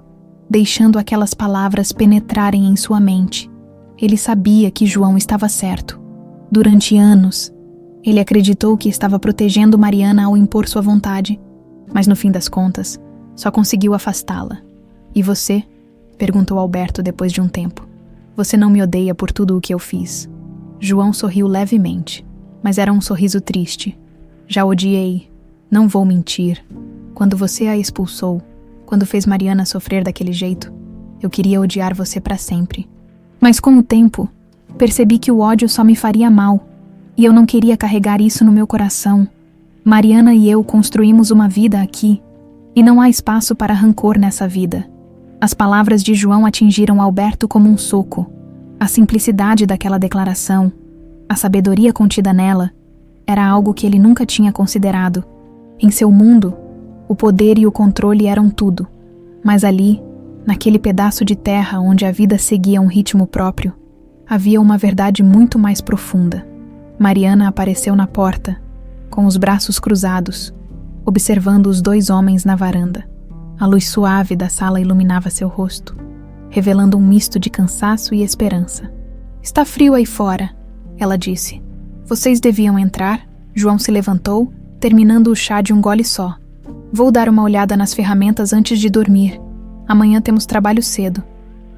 deixando aquelas palavras penetrarem em sua mente. Ele sabia que João estava certo. Durante anos, ele acreditou que estava protegendo Mariana ao impor sua vontade, mas no fim das contas, só conseguiu afastá-la. E você? Perguntou Alberto depois de um tempo. Você não me odeia por tudo o que eu fiz? João sorriu levemente, mas era um sorriso triste. Já odiei. Não vou mentir. Quando você a expulsou, quando fez Mariana sofrer daquele jeito, eu queria odiar você para sempre. Mas com o tempo, percebi que o ódio só me faria mal, e eu não queria carregar isso no meu coração. Mariana e eu construímos uma vida aqui, e não há espaço para rancor nessa vida. As palavras de João atingiram Alberto como um soco. A simplicidade daquela declaração, a sabedoria contida nela, era algo que ele nunca tinha considerado. Em seu mundo, o poder e o controle eram tudo, mas ali, naquele pedaço de terra onde a vida seguia um ritmo próprio, havia uma verdade muito mais profunda. Mariana apareceu na porta, com os braços cruzados, observando os 2 homens na varanda. A luz suave da sala iluminava seu rosto, revelando um misto de cansaço e esperança. Está frio aí fora, ela disse. Vocês deviam entrar. João se levantou, terminando o chá de um gole só. Vou dar uma olhada nas ferramentas antes de dormir. Amanhã temos trabalho cedo.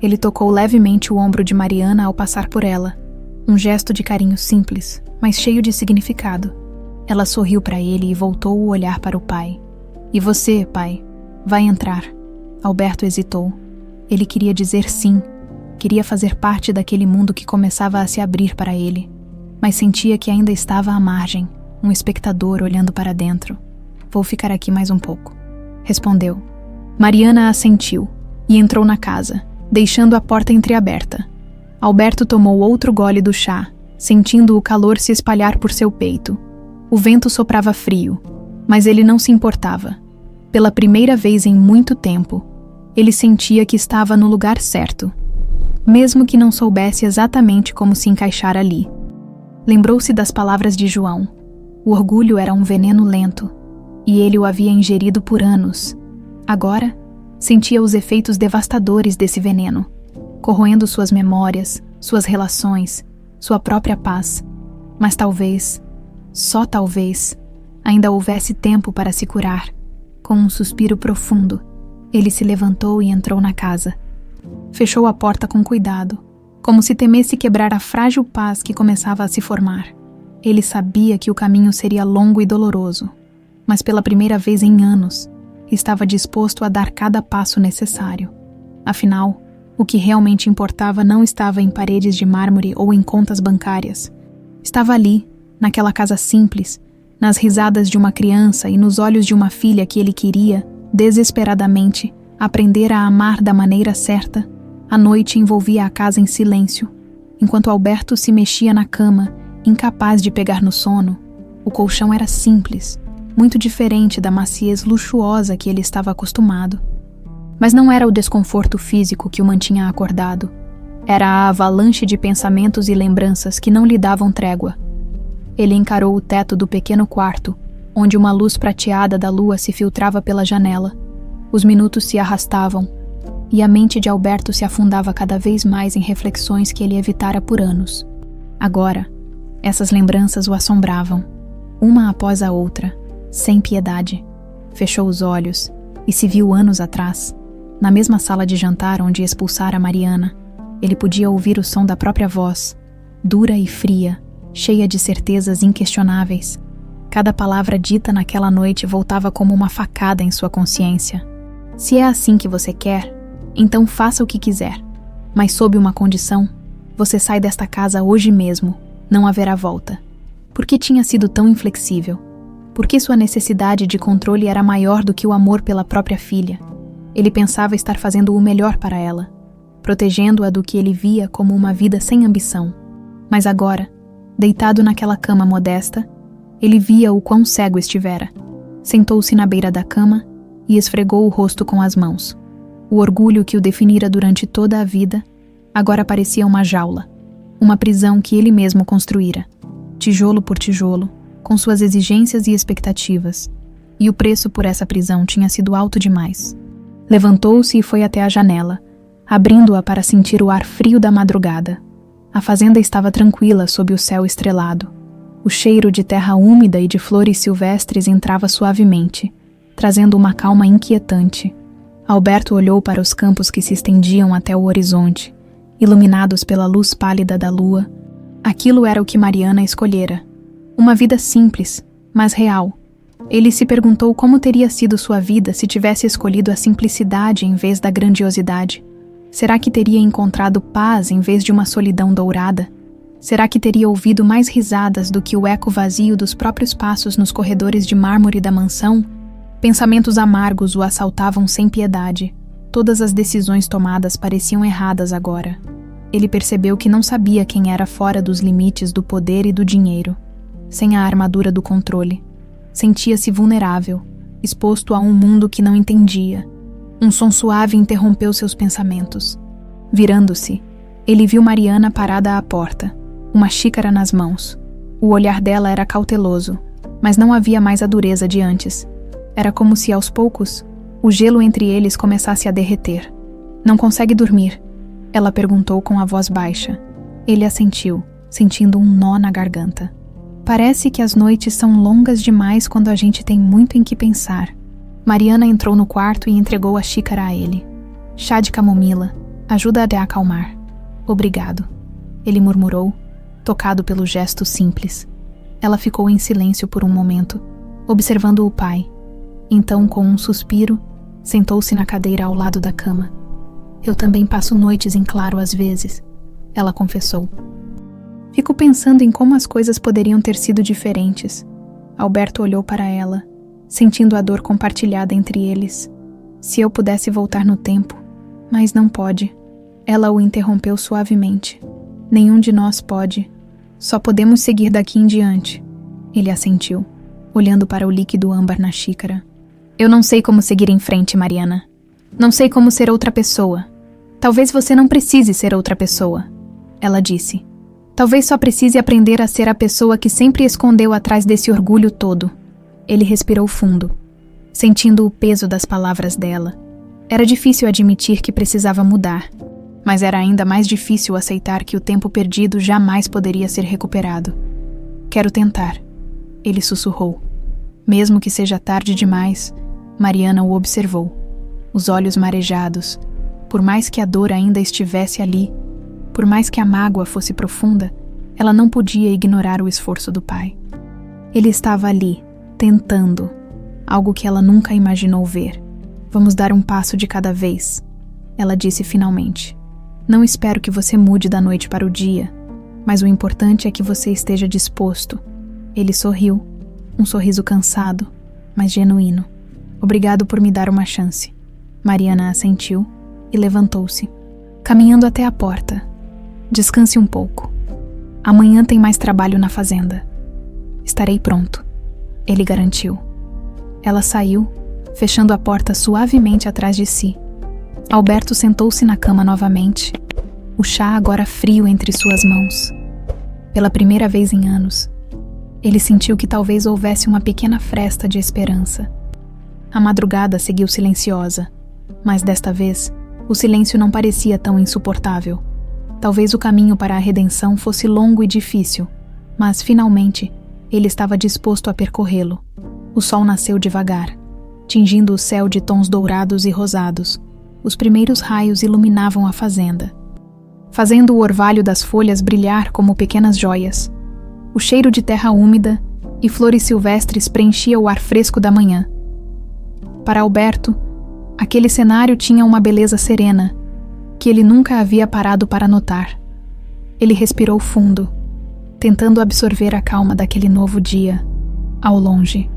Ele tocou levemente o ombro de Mariana ao passar por ela. Um gesto de carinho simples, mas cheio de significado. Ela sorriu para ele e voltou o olhar para o pai. E você, pai, vai entrar. Alberto hesitou. Ele queria dizer sim. Queria fazer parte daquele mundo que começava a se abrir para ele, mas sentia que ainda estava à margem, um espectador olhando para dentro. Vou ficar aqui mais um pouco, respondeu. Mariana assentiu e entrou na casa, deixando a porta entreaberta. Alberto tomou outro gole do chá, sentindo o calor se espalhar por seu peito. O vento soprava frio, mas ele não se importava. Pela primeira vez em muito tempo, ele sentia que estava no lugar certo, mesmo que não soubesse exatamente como se encaixar ali. Lembrou-se das palavras de João. O orgulho era um veneno lento, e ele o havia ingerido por anos. Agora, sentia os efeitos devastadores desse veneno, corroendo suas memórias, suas relações, sua própria paz. Mas talvez, só talvez, ainda houvesse tempo para se curar. Com um suspiro profundo, ele se levantou e entrou na casa. Fechou a porta com cuidado, como se temesse quebrar a frágil paz que começava a se formar. Ele sabia que o caminho seria longo e doloroso, mas pela primeira vez em anos, estava disposto a dar cada passo necessário. Afinal, o que realmente importava não estava em paredes de mármore ou em contas bancárias. Estava ali, naquela casa simples, nas risadas de uma criança e nos olhos de uma filha que ele queria, desesperadamente, aprender a amar da maneira certa. A noite envolvia a casa em silêncio. Enquanto Alberto se mexia na cama, incapaz de pegar no sono, o colchão era simples, muito diferente da maciez luxuosa que ele estava acostumado. Mas não era o desconforto físico que o mantinha acordado. Era a avalanche de pensamentos e lembranças que não lhe davam trégua. Ele encarou o teto do pequeno quarto, onde uma luz prateada da lua se filtrava pela janela. Os minutos se arrastavam, e a mente de Alberto se afundava cada vez mais em reflexões que ele evitara por anos. Agora, essas lembranças o assombravam, uma após a outra, sem piedade. Fechou os olhos e se viu anos atrás, na mesma sala de jantar onde expulsara Mariana. Ele podia ouvir o som da própria voz, dura e fria, cheia de certezas inquestionáveis. Cada palavra dita naquela noite voltava como uma facada em sua consciência. Se é assim que você quer, então faça o que quiser. Mas sob uma condição, você sai desta casa hoje mesmo, não haverá volta. Por que tinha sido tão inflexível? Por que sua necessidade de controle era maior do que o amor pela própria filha? Ele pensava estar fazendo o melhor para ela, protegendo-a do que ele via como uma vida sem ambição. Mas agora, deitado naquela cama modesta, ele via o quão cego estivera. Sentou-se na beira da cama e esfregou o rosto com as mãos. O orgulho que o definira durante toda a vida agora parecia uma jaula, uma prisão que ele mesmo construíra, tijolo por tijolo, com suas exigências e expectativas, e o preço por essa prisão tinha sido alto demais. Levantou-se e foi até a janela, abrindo-a para sentir o ar frio da madrugada. A fazenda estava tranquila sob o céu estrelado. O cheiro de terra úmida e de flores silvestres entrava suavemente, trazendo uma calma inquietante. Alberto olhou para os campos que se estendiam até o horizonte, iluminados pela luz pálida da lua. Aquilo era o que Mariana escolhera. Uma vida simples, mas real. Ele se perguntou como teria sido sua vida se tivesse escolhido a simplicidade em vez da grandiosidade. Será que teria encontrado paz em vez de uma solidão dourada? Será que teria ouvido mais risadas do que o eco vazio dos próprios passos nos corredores de mármore da mansão? Pensamentos amargos o assaltavam sem piedade. Todas as decisões tomadas pareciam erradas agora. Ele percebeu que não sabia quem era fora dos limites do poder e do dinheiro. Sem a armadura do controle, sentia-se vulnerável, exposto a um mundo que não entendia. Um som suave interrompeu seus pensamentos. Virando-se, ele viu Mariana parada à porta, uma xícara nas mãos. O olhar dela era cauteloso, mas não havia mais a dureza de antes. Era como se, aos poucos, o gelo entre eles começasse a derreter. Não consegue dormir? Ela perguntou com a voz baixa. Ele assentiu, sentindo um nó na garganta. Parece que as noites são longas demais quando a gente tem muito em que pensar. Mariana entrou no quarto e entregou a xícara a ele. Chá de camomila. Ajuda a acalmar. Obrigado. Ele murmurou, tocado pelo gesto simples. Ela ficou em silêncio por um momento, observando o pai. Então, com um suspiro, sentou-se na cadeira ao lado da cama. Eu também passo noites em claro às vezes, ela confessou. Fico pensando em como as coisas poderiam ter sido diferentes. Alberto olhou para ela, sentindo a dor compartilhada entre eles. Se eu pudesse voltar no tempo, mas não pode. Ela o interrompeu suavemente. Nenhum de nós pode. Só podemos seguir daqui em diante. Ele assentiu, olhando para o líquido âmbar na xícara. Eu não sei como seguir em frente, Mariana. Não sei como ser outra pessoa. Talvez você não precise ser outra pessoa, ela disse. Talvez só precise aprender a ser a pessoa que sempre escondeu atrás desse orgulho todo. Ele respirou fundo, sentindo o peso das palavras dela. Era difícil admitir que precisava mudar, mas era ainda mais difícil aceitar que o tempo perdido jamais poderia ser recuperado. Quero tentar, ele sussurrou. Mesmo que seja tarde demais, Mariana o observou, os olhos marejados. Por mais que a dor ainda estivesse ali, por mais que a mágoa fosse profunda, ela não podia ignorar o esforço do pai. Ele estava ali, tentando, algo que ela nunca imaginou ver. Vamos dar um passo de cada vez, ela disse finalmente. Não espero que você mude da noite para o dia, mas o importante é que você esteja disposto. Ele sorriu, um sorriso cansado, mas genuíno. Obrigado por me dar uma chance. Mariana assentiu e levantou-se, caminhando até a porta. Descanse um pouco. Amanhã tem mais trabalho na fazenda. Estarei pronto, ele garantiu. Ela saiu, fechando a porta suavemente atrás de si. Alberto sentou-se na cama novamente, o chá agora frio entre suas mãos. Pela primeira vez em anos, ele sentiu que talvez houvesse uma pequena fresta de esperança. A madrugada seguiu silenciosa, mas desta vez, o silêncio não parecia tão insuportável. Talvez o caminho para a redenção fosse longo e difícil, mas finalmente ele estava disposto a percorrê-lo. O sol nasceu devagar, tingindo o céu de tons dourados e rosados. Os primeiros raios iluminavam a fazenda, fazendo o orvalho das folhas brilhar como pequenas joias. O cheiro de terra úmida e flores silvestres preenchia o ar fresco da manhã. Para Alberto, aquele cenário tinha uma beleza serena, que ele nunca havia parado para notar. Ele respirou fundo, tentando absorver a calma daquele novo dia, ao longe.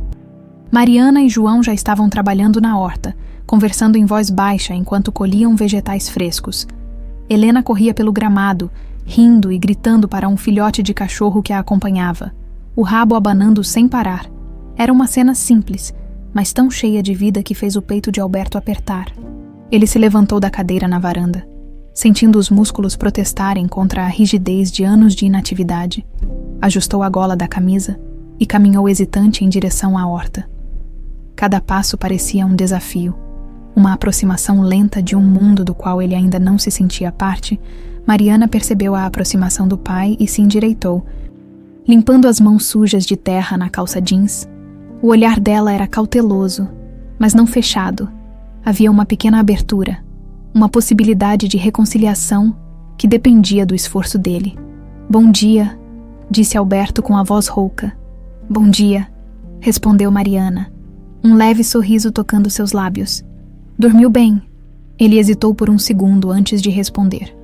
Mariana e João já estavam trabalhando na horta, conversando em voz baixa enquanto colhiam vegetais frescos. Helena corria pelo gramado, rindo e gritando para um filhote de cachorro que a acompanhava, o rabo abanando sem parar. Era uma cena simples, mas tão cheia de vida que fez o peito de Alberto apertar. Ele se levantou da cadeira na varanda, sentindo os músculos protestarem contra a rigidez de anos de inatividade. Ajustou a gola da camisa e caminhou hesitante em direção à horta. Cada passo parecia um desafio, uma aproximação lenta de um mundo do qual ele ainda não se sentia parte. Mariana percebeu a aproximação do pai e se endireitou, limpando as mãos sujas de terra na calça jeans. O olhar dela era cauteloso, mas não fechado. Havia uma pequena abertura, uma possibilidade de reconciliação que dependia do esforço dele. Bom dia, disse Alberto com a voz rouca. Bom dia, respondeu Mariana, um leve sorriso tocando seus lábios. Dormiu bem? Ele hesitou por um segundo antes de responder.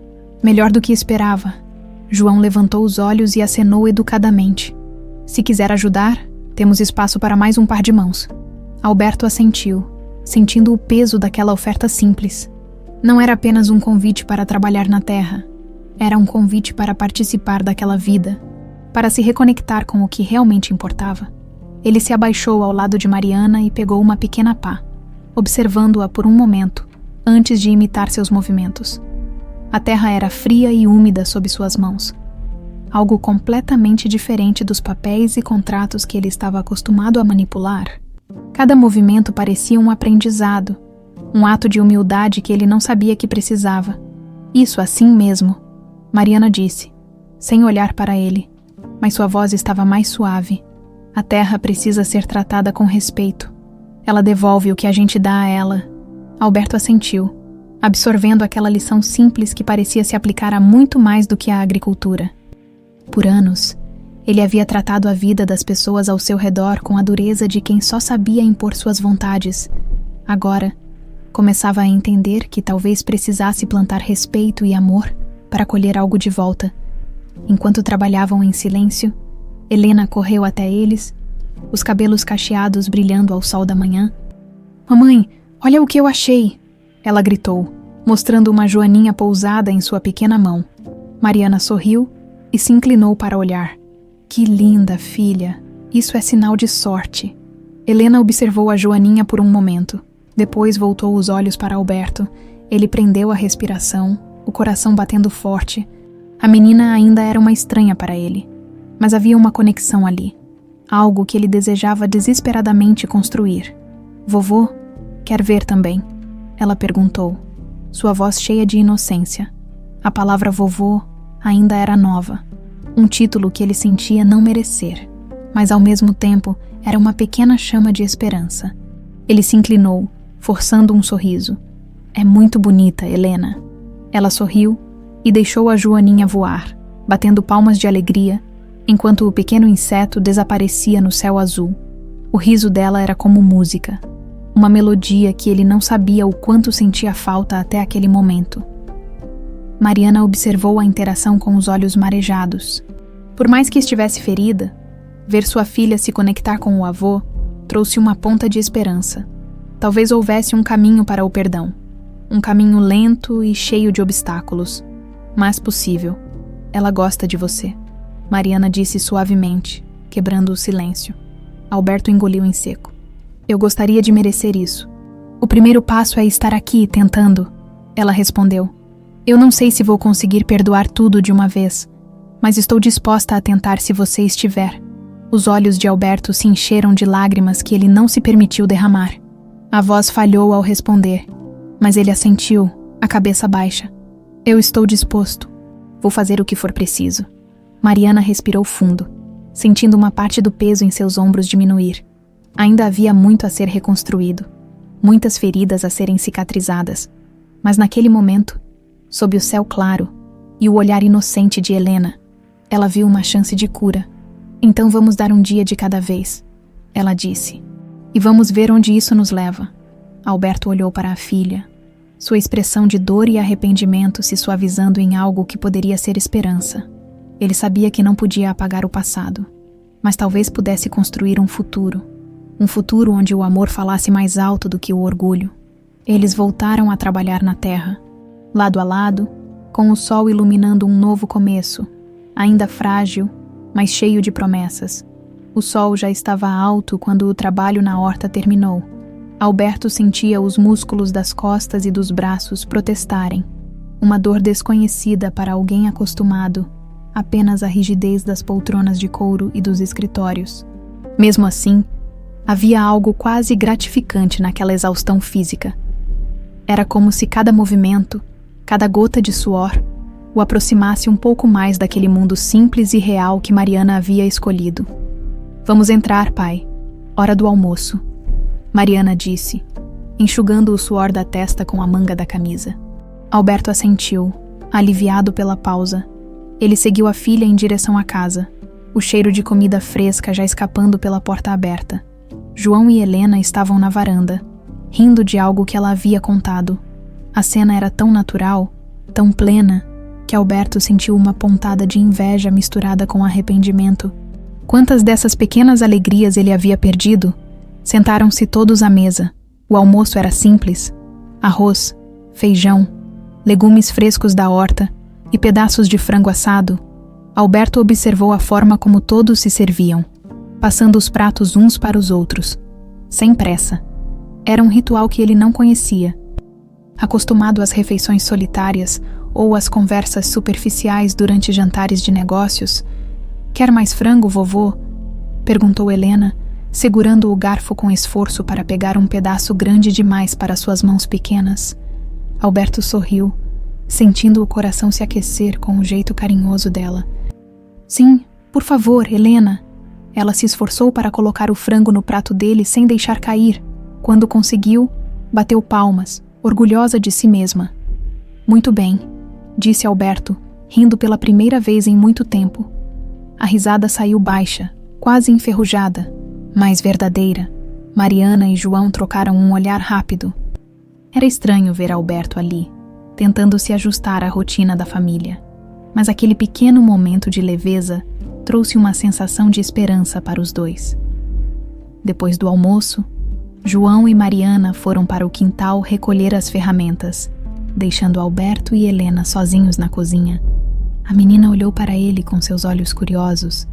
Melhor do que esperava. João levantou os olhos e acenou educadamente. Se quiser ajudar, temos espaço para mais um par de mãos. Alberto assentiu, sentindo o peso daquela oferta simples. Não era apenas um convite para trabalhar na terra. Era um convite para participar daquela vida, para se reconectar com o que realmente importava. Ele se abaixou ao lado de Mariana e pegou uma pequena pá, observando-a por um momento, antes de imitar seus movimentos. A terra era fria e úmida sob suas mãos, algo completamente diferente dos papéis e contratos que ele estava acostumado a manipular. Cada movimento parecia um aprendizado, um ato de humildade que ele não sabia que precisava. Isso assim mesmo, Mariana disse, sem olhar para ele, mas sua voz estava mais suave. A terra precisa ser tratada com respeito. Ela devolve o que a gente dá a ela. Alberto assentiu, absorvendo aquela lição simples que parecia se aplicar a muito mais do que a agricultura. Por anos, Ele havia tratado a vida das pessoas ao seu redor com a dureza de quem só sabia impor suas vontades. Agora, começava a entender que talvez precisasse plantar respeito e amor para colher algo de volta. Enquanto trabalhavam em silêncio, Helena correu até eles, os cabelos cacheados brilhando ao sol da manhã. "Mamãe, olha o que eu achei!" ela gritou, mostrando uma joaninha pousada em sua pequena mão. Mariana sorriu e se inclinou para olhar. "Que linda, filha! Isso é sinal de sorte." Helena observou a joaninha por um momento. Depois voltou os olhos para Alberto. Ele prendeu a respiração, o coração batendo forte. A menina ainda era uma estranha para ele, mas havia uma conexão ali. Algo que ele desejava desesperadamente construir. "Vovô, quer ver também?" ela perguntou, sua voz cheia de inocência. A palavra vovô ainda era nova, um título que ele sentia não merecer, mas ao mesmo tempo era uma pequena chama de esperança. Ele se inclinou, forçando um sorriso. "É muito bonita, Helena." Ela sorriu e deixou a joaninha voar, batendo palmas de alegria, enquanto o pequeno inseto desaparecia no céu azul. O riso dela era como música, uma melodia que ele não sabia o quanto sentia falta até aquele momento. Mariana observou a interação com os olhos marejados. Por mais que estivesse ferida, ver sua filha se conectar com o avô trouxe uma ponta de esperança. Talvez houvesse um caminho para o perdão. Um caminho lento e cheio de obstáculos, mas possível. "Ela gosta de você", Mariana disse suavemente, quebrando o silêncio. Alberto engoliu em seco. "Eu gostaria de merecer isso. O primeiro passo é estar aqui, tentando", ela respondeu. "Eu não sei se vou conseguir perdoar tudo de uma vez, mas estou disposta a tentar se você estiver." Os olhos de Alberto se encheram de lágrimas que ele não se permitiu derramar. A voz falhou ao responder, mas ele assentiu, a cabeça baixa. "Eu estou disposto. Vou fazer o que for preciso." Mariana respirou fundo, sentindo uma parte do peso em seus ombros diminuir. Ainda havia muito a ser reconstruído, muitas feridas a serem cicatrizadas, mas naquele momento, sob o céu claro e o olhar inocente de Helena, ela viu uma chance de cura. "Então vamos dar um dia de cada vez", ela disse, "e vamos ver onde isso nos leva." Alberto olhou para a filha, sua expressão de dor e arrependimento se suavizando em algo que poderia ser esperança. Ele sabia que não podia apagar o passado, mas talvez pudesse construir um futuro onde o amor falasse mais alto do que o orgulho. Eles voltaram a trabalhar na terra, lado a lado, com o sol iluminando um novo começo, ainda frágil, mas cheio de promessas. O sol já estava alto quando o trabalho na horta terminou. Alberto sentia os músculos das costas e dos braços protestarem, uma dor desconhecida para alguém acostumado apenas à rigidez das poltronas de couro e dos escritórios. Mesmo assim, havia algo quase gratificante naquela exaustão física. Era como se cada movimento, cada gota de suor, o aproximasse um pouco mais daquele mundo simples e real que Mariana havia escolhido. "Vamos entrar, pai. Hora do almoço", Mariana disse, enxugando o suor da testa com a manga da camisa. Alberto assentiu, aliviado pela pausa. Ele seguiu a filha em direção à casa, o cheiro de comida fresca já escapando pela porta aberta. João e Helena estavam na varanda, rindo de algo que ela havia contado. A cena era tão natural, tão plena, que Alberto sentiu uma pontada de inveja misturada com arrependimento. Quantas dessas pequenas alegrias ele havia perdido? Sentaram-se todos à mesa. O almoço era simples: arroz, feijão, legumes frescos da horta e pedaços de frango assado. Alberto observou a forma como todos se serviam, passando os pratos uns para os outros, sem pressa. Era um ritual que ele não conhecia. Acostumado às refeições solitárias ou às conversas superficiais durante jantares de negócios. "Quer mais frango, vovô?" perguntou Helena, segurando o garfo com esforço para pegar um pedaço grande demais para suas mãos pequenas. Alberto sorriu, sentindo o coração se aquecer com o jeito carinhoso dela. "Sim, por favor, Helena." Ela se esforçou para colocar o frango no prato dele sem deixar cair. Quando conseguiu, bateu palmas, orgulhosa de si mesma. "Muito bem", disse Alberto, rindo pela primeira vez em muito tempo. A risada saiu baixa, quase enferrujada, mas verdadeira. Mariana e João trocaram um olhar rápido. Era estranho ver Alberto ali, tentando se ajustar à rotina da família. Mas aquele pequeno momento de leveza trouxe uma sensação de esperança para os dois. Depois do almoço, João e Mariana foram para o quintal recolher as ferramentas, deixando Alberto e Helena sozinhos na cozinha. A menina olhou para ele com seus olhos curiosos,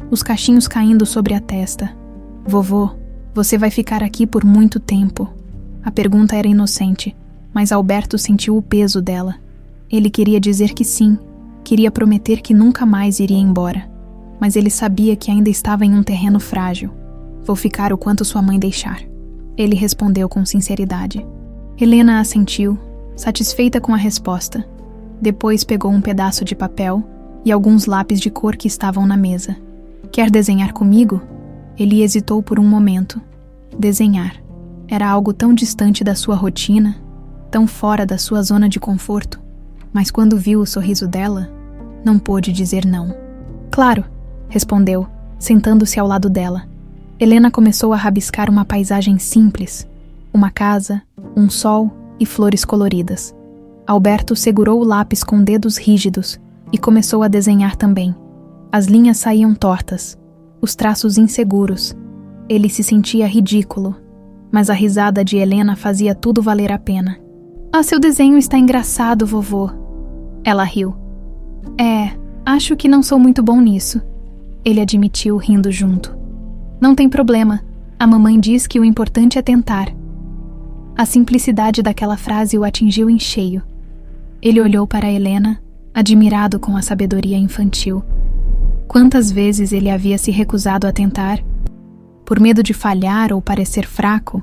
os cachinhos caindo sobre a testa. Vovô, você vai ficar aqui por muito tempo. A pergunta era inocente, mas Alberto sentiu o peso dela. Ele queria dizer que sim, queria prometer que nunca mais iria embora, mas ele sabia que ainda estava em um terreno frágil. Vou ficar o quanto sua mãe deixar. Ele respondeu com sinceridade. Helena assentiu, satisfeita com a resposta. Depois pegou um pedaço de papel e alguns lápis de cor que estavam na mesa. Quer desenhar comigo? Ele hesitou por um momento. Desenhar. Era algo tão distante da sua rotina, tão fora da sua zona de conforto. Mas quando viu o sorriso dela, não pôde dizer não. Claro, respondeu, sentando-se ao lado dela. Helena começou a rabiscar uma paisagem simples, uma casa, um sol e flores coloridas. Alberto segurou o lápis com dedos rígidos e começou a desenhar também. As linhas saíam tortas, os traços inseguros. Ele se sentia ridículo, mas a risada de Helena fazia tudo valer a pena. Ah, seu desenho está engraçado, vovô. Ela riu. Acho que não sou muito bom nisso. Ele admitiu, rindo junto. Não tem problema. A mamãe diz que o importante é tentar. A simplicidade daquela frase o atingiu em cheio. Ele olhou para Helena, admirado com a sabedoria infantil. Quantas vezes ele havia se recusado a tentar? Por medo de falhar ou parecer fraco?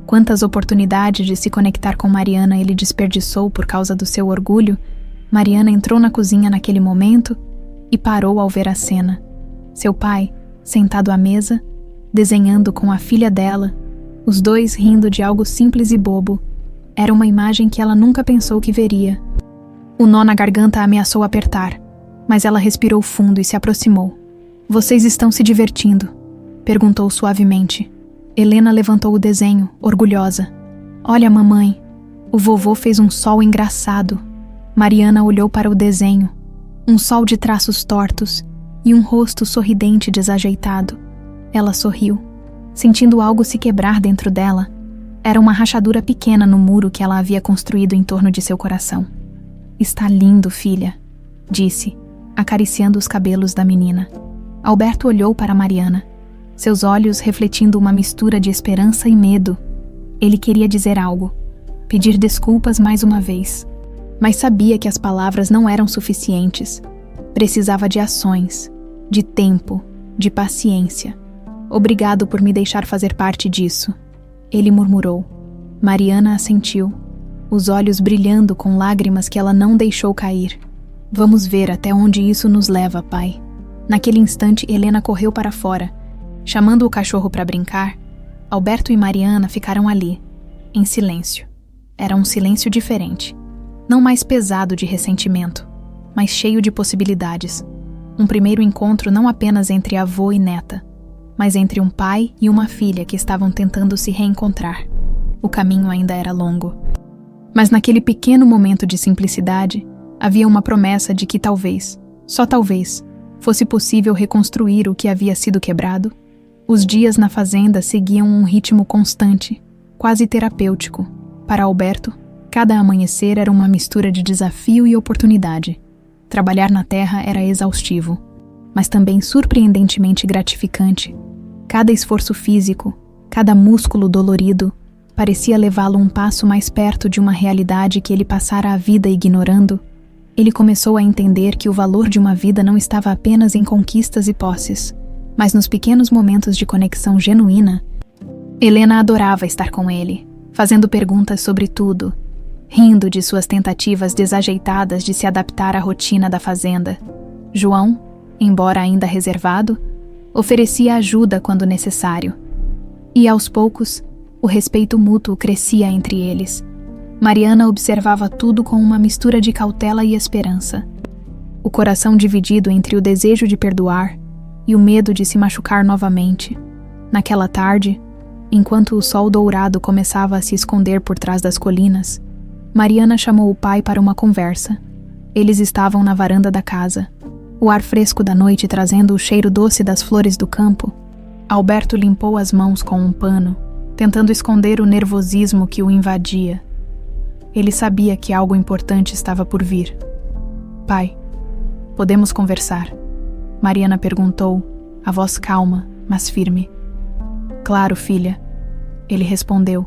Quantas oportunidades de se conectar com Mariana ele desperdiçou por causa do seu orgulho? Mariana entrou na cozinha naquele momento e parou ao ver a cena. Seu pai, sentado à mesa, desenhando com a filha dela, os dois rindo de algo simples e bobo. Era uma imagem que ela nunca pensou que veria. O nó na garganta ameaçou apertar, mas ela respirou fundo e se aproximou. Vocês estão se divertindo? Perguntou suavemente. Helena levantou o desenho, orgulhosa. Olha, mamãe, o vovô fez um sol engraçado. Mariana olhou para o desenho. Um sol de traços tortos e um rosto sorridente desajeitado. Ela sorriu, sentindo algo se quebrar dentro dela. Era uma rachadura pequena no muro que ela havia construído em torno de seu coração. Está lindo, filha, disse, acariciando os cabelos da menina. Alberto olhou para Mariana, seus olhos refletindo uma mistura de esperança e medo. Ele queria dizer algo, pedir desculpas mais uma vez, mas sabia que as palavras não eram suficientes. Precisava de ações, de tempo, de paciência. Obrigado por me deixar fazer parte disso, ele murmurou. Mariana assentiu, os olhos brilhando com lágrimas que ela não deixou cair. Vamos ver até onde isso nos leva, pai. Naquele instante, Helena correu para fora. Chamando o cachorro para brincar, Alberto e Mariana ficaram ali, em silêncio. Era um silêncio diferente, não mais pesado de ressentimento, mas cheio de possibilidades. Um primeiro encontro não apenas entre avô e neta, mas entre um pai e uma filha que estavam tentando se reencontrar. O caminho ainda era longo. Mas naquele pequeno momento de simplicidade, havia uma promessa de que talvez, só talvez, fosse possível reconstruir o que havia sido quebrado. Os dias na fazenda seguiam um ritmo constante, quase terapêutico. Para Alberto, cada amanhecer era uma mistura de desafio e oportunidade. Trabalhar na terra era exaustivo, mas também surpreendentemente gratificante. Cada esforço físico, cada músculo dolorido, parecia levá-lo um passo mais perto de uma realidade que ele passara a vida ignorando. Ele começou a entender que o valor de uma vida não estava apenas em conquistas e posses, mas nos pequenos momentos de conexão genuína. Helena adorava estar com ele, fazendo perguntas sobre tudo, rindo de suas tentativas desajeitadas de se adaptar à rotina da fazenda. João, embora ainda reservado, oferecia ajuda quando necessário. E aos poucos, o respeito mútuo crescia entre eles. Mariana observava tudo com uma mistura de cautela e esperança. o coração dividido entre o desejo de perdoar e o medo de se machucar novamente. Naquela tarde, enquanto o sol dourado começava a se esconder por trás das colinas, Mariana chamou o pai para uma conversa. Eles estavam na varanda da casa, o ar fresco da noite trazendo o cheiro doce das flores do campo. Alberto limpou as mãos com um pano, tentando esconder o nervosismo que o invadia. Ele sabia que algo importante estava por vir. Pai, podemos conversar? Mariana perguntou, a voz calma, mas firme. Claro, filha. Ele respondeu,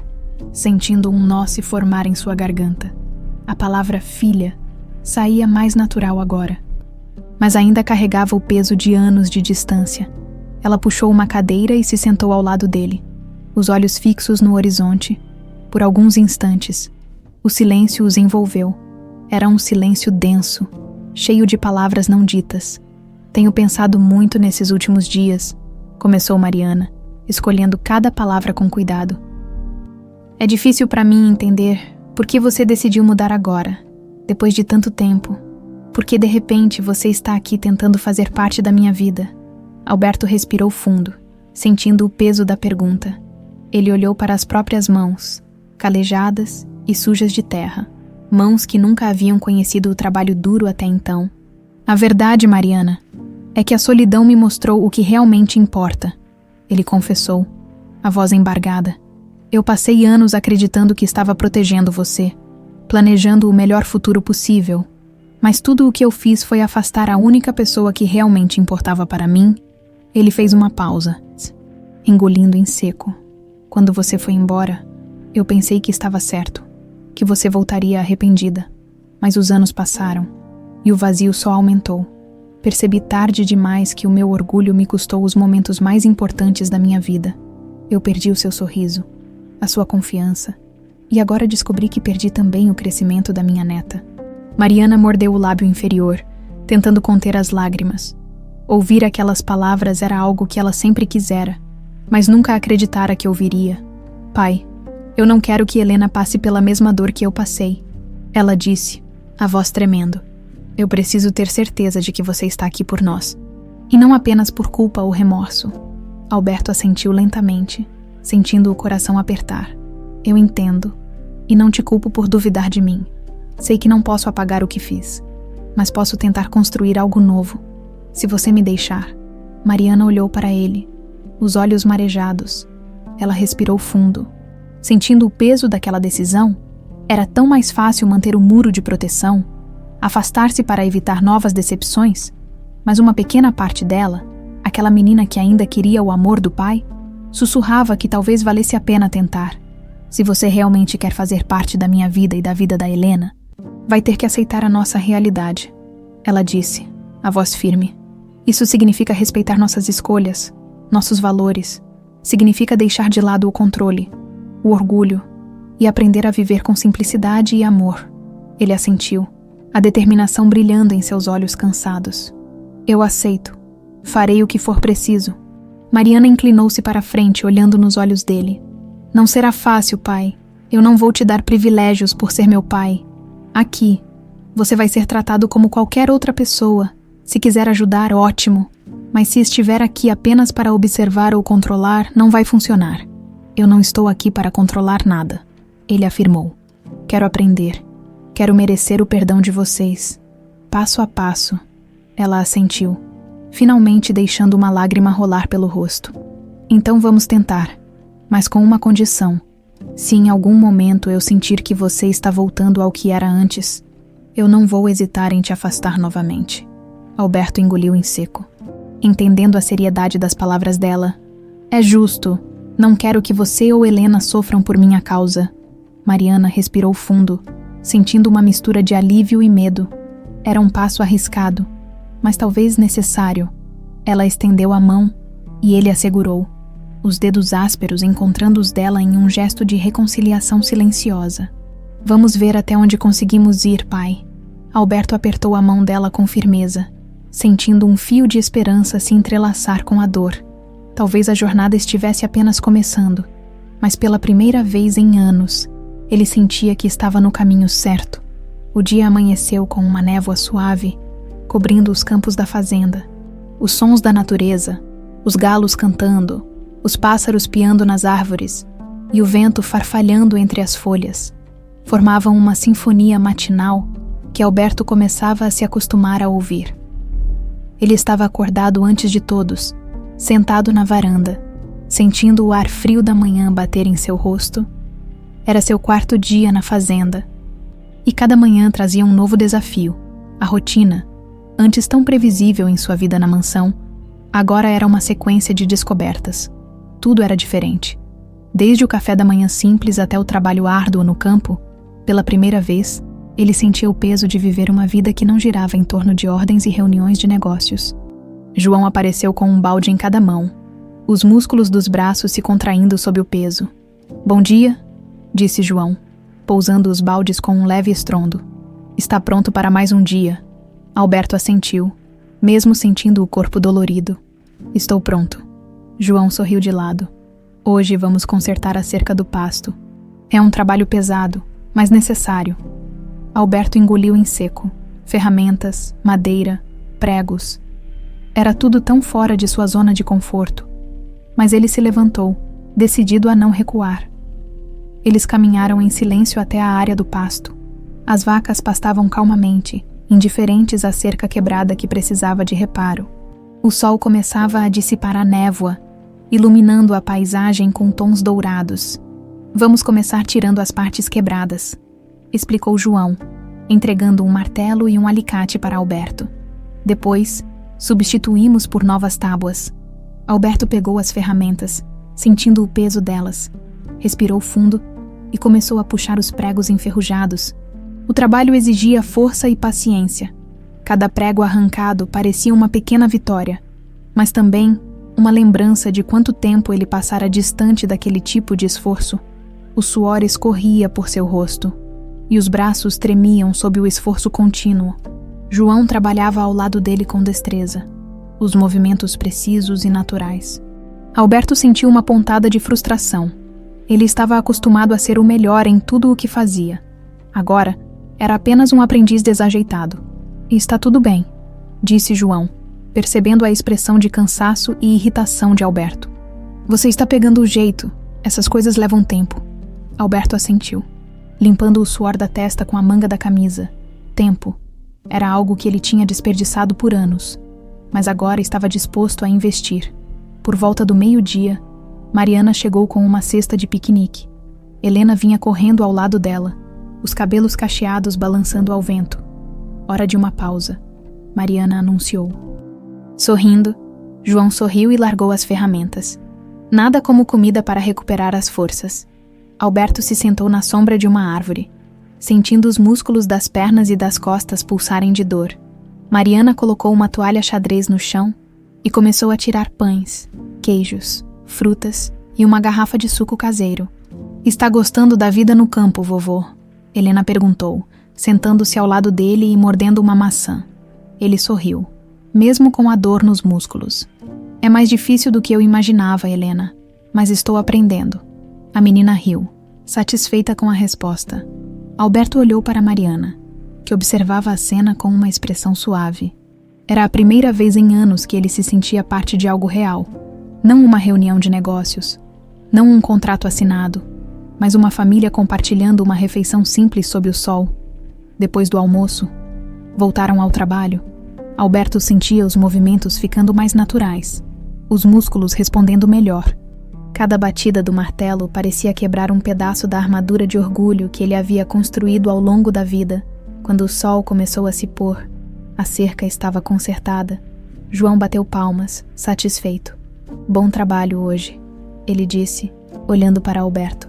sentindo um nó se formar em sua garganta. A palavra filha saía mais natural agora, mas ainda carregava o peso de anos de distância. Ela puxou uma cadeira e se sentou ao lado dele, os olhos fixos no horizonte. Por alguns instantes, o silêncio os envolveu. Era um silêncio denso, cheio de palavras não ditas. Tenho pensado muito nesses últimos dias, começou Mariana, escolhendo cada palavra com cuidado. É difícil para mim entender por que você decidiu mudar agora, depois de tanto tempo. Porque de repente você está aqui tentando fazer parte da minha vida. Alberto respirou fundo, sentindo o peso da pergunta. Ele olhou para as próprias mãos, calejadas e sujas de terra. Mãos que nunca haviam conhecido o trabalho duro até então. A verdade, Mariana, é que a solidão me mostrou o que realmente importa, ele confessou, a voz embargada. Eu passei anos acreditando que estava protegendo você, planejando o melhor futuro possível, mas tudo o que eu fiz foi afastar a única pessoa que realmente importava para mim. Ele fez uma pausa, engolindo em seco. Quando você foi embora, eu pensei que estava certo, que você voltaria arrependida. Mas os anos passaram, e o vazio só aumentou. Percebi tarde demais que o meu orgulho me custou os momentos mais importantes da minha vida. Eu perdi o seu sorriso, a sua confiança, e agora descobri que perdi também o crescimento da minha neta. Mariana mordeu o lábio inferior, tentando conter as lágrimas. Ouvir aquelas palavras era algo que ela sempre quisera, mas nunca acreditara que ouviria. Pai, eu não quero que Helena passe pela mesma dor que eu passei, ela disse, a voz tremendo. Eu preciso ter certeza de que você está aqui por nós, e não apenas por culpa ou remorso. Alberto assentiu lentamente, sentindo o coração apertar. Eu entendo, e não te culpo por duvidar de mim. Sei que não posso apagar o que fiz, mas posso tentar construir algo novo. Se você me deixar. Mariana olhou para ele, os olhos marejados. Ela respirou fundo. Sentindo o peso daquela decisão, era tão mais fácil manter o muro de proteção, afastar-se para evitar novas decepções, mas uma pequena parte dela, aquela menina que ainda queria o amor do pai, sussurrava que talvez valesse a pena tentar. Se você realmente quer fazer parte da minha vida e da vida da Helena, vai ter que aceitar a nossa realidade, ela disse, a voz firme. Isso significa respeitar nossas escolhas, nossos valores. Significa deixar de lado o controle, o orgulho e aprender a viver com simplicidade e amor. Ele assentiu, a determinação brilhando em seus olhos cansados. Eu aceito. Farei o que for preciso. Mariana inclinou-se para a frente, olhando nos olhos dele. Não será fácil, pai. Eu não vou te dar privilégios por ser meu pai. Aqui, você vai ser tratado como qualquer outra pessoa. Se quiser ajudar, ótimo. Mas se estiver aqui apenas para observar ou controlar, não vai funcionar. Eu não estou aqui para controlar nada, ele afirmou. Quero aprender. Quero merecer o perdão de vocês. Passo a passo. Ela assentiu, finalmente deixando uma lágrima rolar pelo rosto. Então vamos tentar, mas com uma condição. Se em algum momento eu sentir que você está voltando ao que era antes, eu não vou hesitar em te afastar novamente. Alberto engoliu em seco, entendendo a seriedade das palavras dela. É justo. Não quero que você ou Helena sofram por minha causa. Mariana respirou fundo, sentindo uma mistura de alívio e medo. Era um passo arriscado, mas talvez necessário. Ela estendeu a mão e ele a segurou, os dedos ásperos encontrando os dela em um gesto de reconciliação silenciosa. Vamos ver até onde conseguimos ir, pai. Alberto apertou a mão dela com firmeza, sentindo um fio de esperança se entrelaçar com a dor. Talvez a jornada estivesse apenas começando, mas pela primeira vez em anos, ele sentia que estava no caminho certo. O dia amanheceu com uma névoa suave, cobrindo os campos da fazenda. Os sons da natureza, os galos cantando, os pássaros piando nas árvores e o vento farfalhando entre as folhas, formavam uma sinfonia matinal que Alberto começava a se acostumar a ouvir. Ele estava acordado antes de todos, sentado na varanda, sentindo o ar frio da manhã bater em seu rosto. Era seu 4º dia na fazenda, e cada manhã trazia um novo desafio. A rotina, antes tão previsível em sua vida na mansão, agora era uma sequência de descobertas. Tudo era diferente. Desde o café da manhã simples até o trabalho árduo no campo, pela primeira vez, ele sentia o peso de viver uma vida que não girava em torno de ordens e reuniões de negócios. João apareceu com um balde em cada mão, os músculos dos braços se contraindo sob o peso. "Bom dia", disse João, pousando os baldes com um leve estrondo. "Está pronto para mais um dia." Alberto assentiu, mesmo sentindo o corpo dolorido. "Estou pronto." João sorriu de lado. "Hoje vamos consertar a cerca do pasto. É um trabalho pesado, mas necessário." Alberto engoliu em seco. Ferramentas, madeira, pregos. Era tudo tão fora de sua zona de conforto. Mas ele se levantou, decidido a não recuar. Eles caminharam em silêncio até a área do pasto. As vacas pastavam calmamente, indiferentes à cerca quebrada que precisava de reparo. O sol começava a dissipar a névoa, iluminando a paisagem com tons dourados. "Vamos começar tirando as partes quebradas", explicou João, entregando um martelo e um alicate para Alberto. "Depois, substituímos por novas tábuas." Alberto pegou as ferramentas, sentindo o peso delas. Respirou fundo e começou a puxar os pregos enferrujados. O trabalho exigia força e paciência. Cada prego arrancado parecia uma pequena vitória, mas também uma lembrança de quanto tempo ele passara distante daquele tipo de esforço. O suor escorria por seu rosto, e os braços tremiam sob o esforço contínuo. João trabalhava ao lado dele com destreza, os movimentos precisos e naturais. Alberto sentiu uma pontada de frustração. Ele estava acostumado a ser o melhor em tudo o que fazia. Agora, era apenas um aprendiz desajeitado. "E está tudo bem", disse João, percebendo a expressão de cansaço e irritação de Alberto. "Você está pegando o jeito. Essas coisas levam tempo." Alberto assentiu, limpando o suor da testa com a manga da camisa. Tempo. Era algo que ele tinha desperdiçado por anos, mas agora estava disposto a investir. Por volta do meio-dia, Mariana chegou com uma cesta de piquenique. Helena vinha correndo ao lado dela, os cabelos cacheados balançando ao vento. "Hora de uma pausa", Mariana anunciou. Sorrindo, João sorriu e largou as ferramentas. Nada como comida para recuperar as forças. Alberto se sentou na sombra de uma árvore, sentindo os músculos das pernas e das costas pulsarem de dor. Mariana colocou uma toalha xadrez no chão e começou a tirar pães, queijos, frutas e uma garrafa de suco caseiro. "Está gostando da vida no campo, vovô?" Helena perguntou, sentando-se ao lado dele e mordendo uma maçã. Ele sorriu, mesmo com a dor nos músculos. "É mais difícil do que eu imaginava, Helena, mas estou aprendendo." A menina riu, satisfeita com a resposta. Alberto olhou para Mariana, que observava a cena com uma expressão suave. Era a primeira vez em anos que ele se sentia parte de algo real. Não uma reunião de negócios, não um contrato assinado, mas uma família compartilhando uma refeição simples sob o sol. Depois do almoço, voltaram ao trabalho. Alberto sentia os movimentos ficando mais naturais, os músculos respondendo melhor. Cada batida do martelo parecia quebrar um pedaço da armadura de orgulho que ele havia construído ao longo da vida. Quando o sol começou a se pôr, a cerca estava consertada. João bateu palmas, satisfeito. "Bom trabalho hoje", ele disse, olhando para Alberto.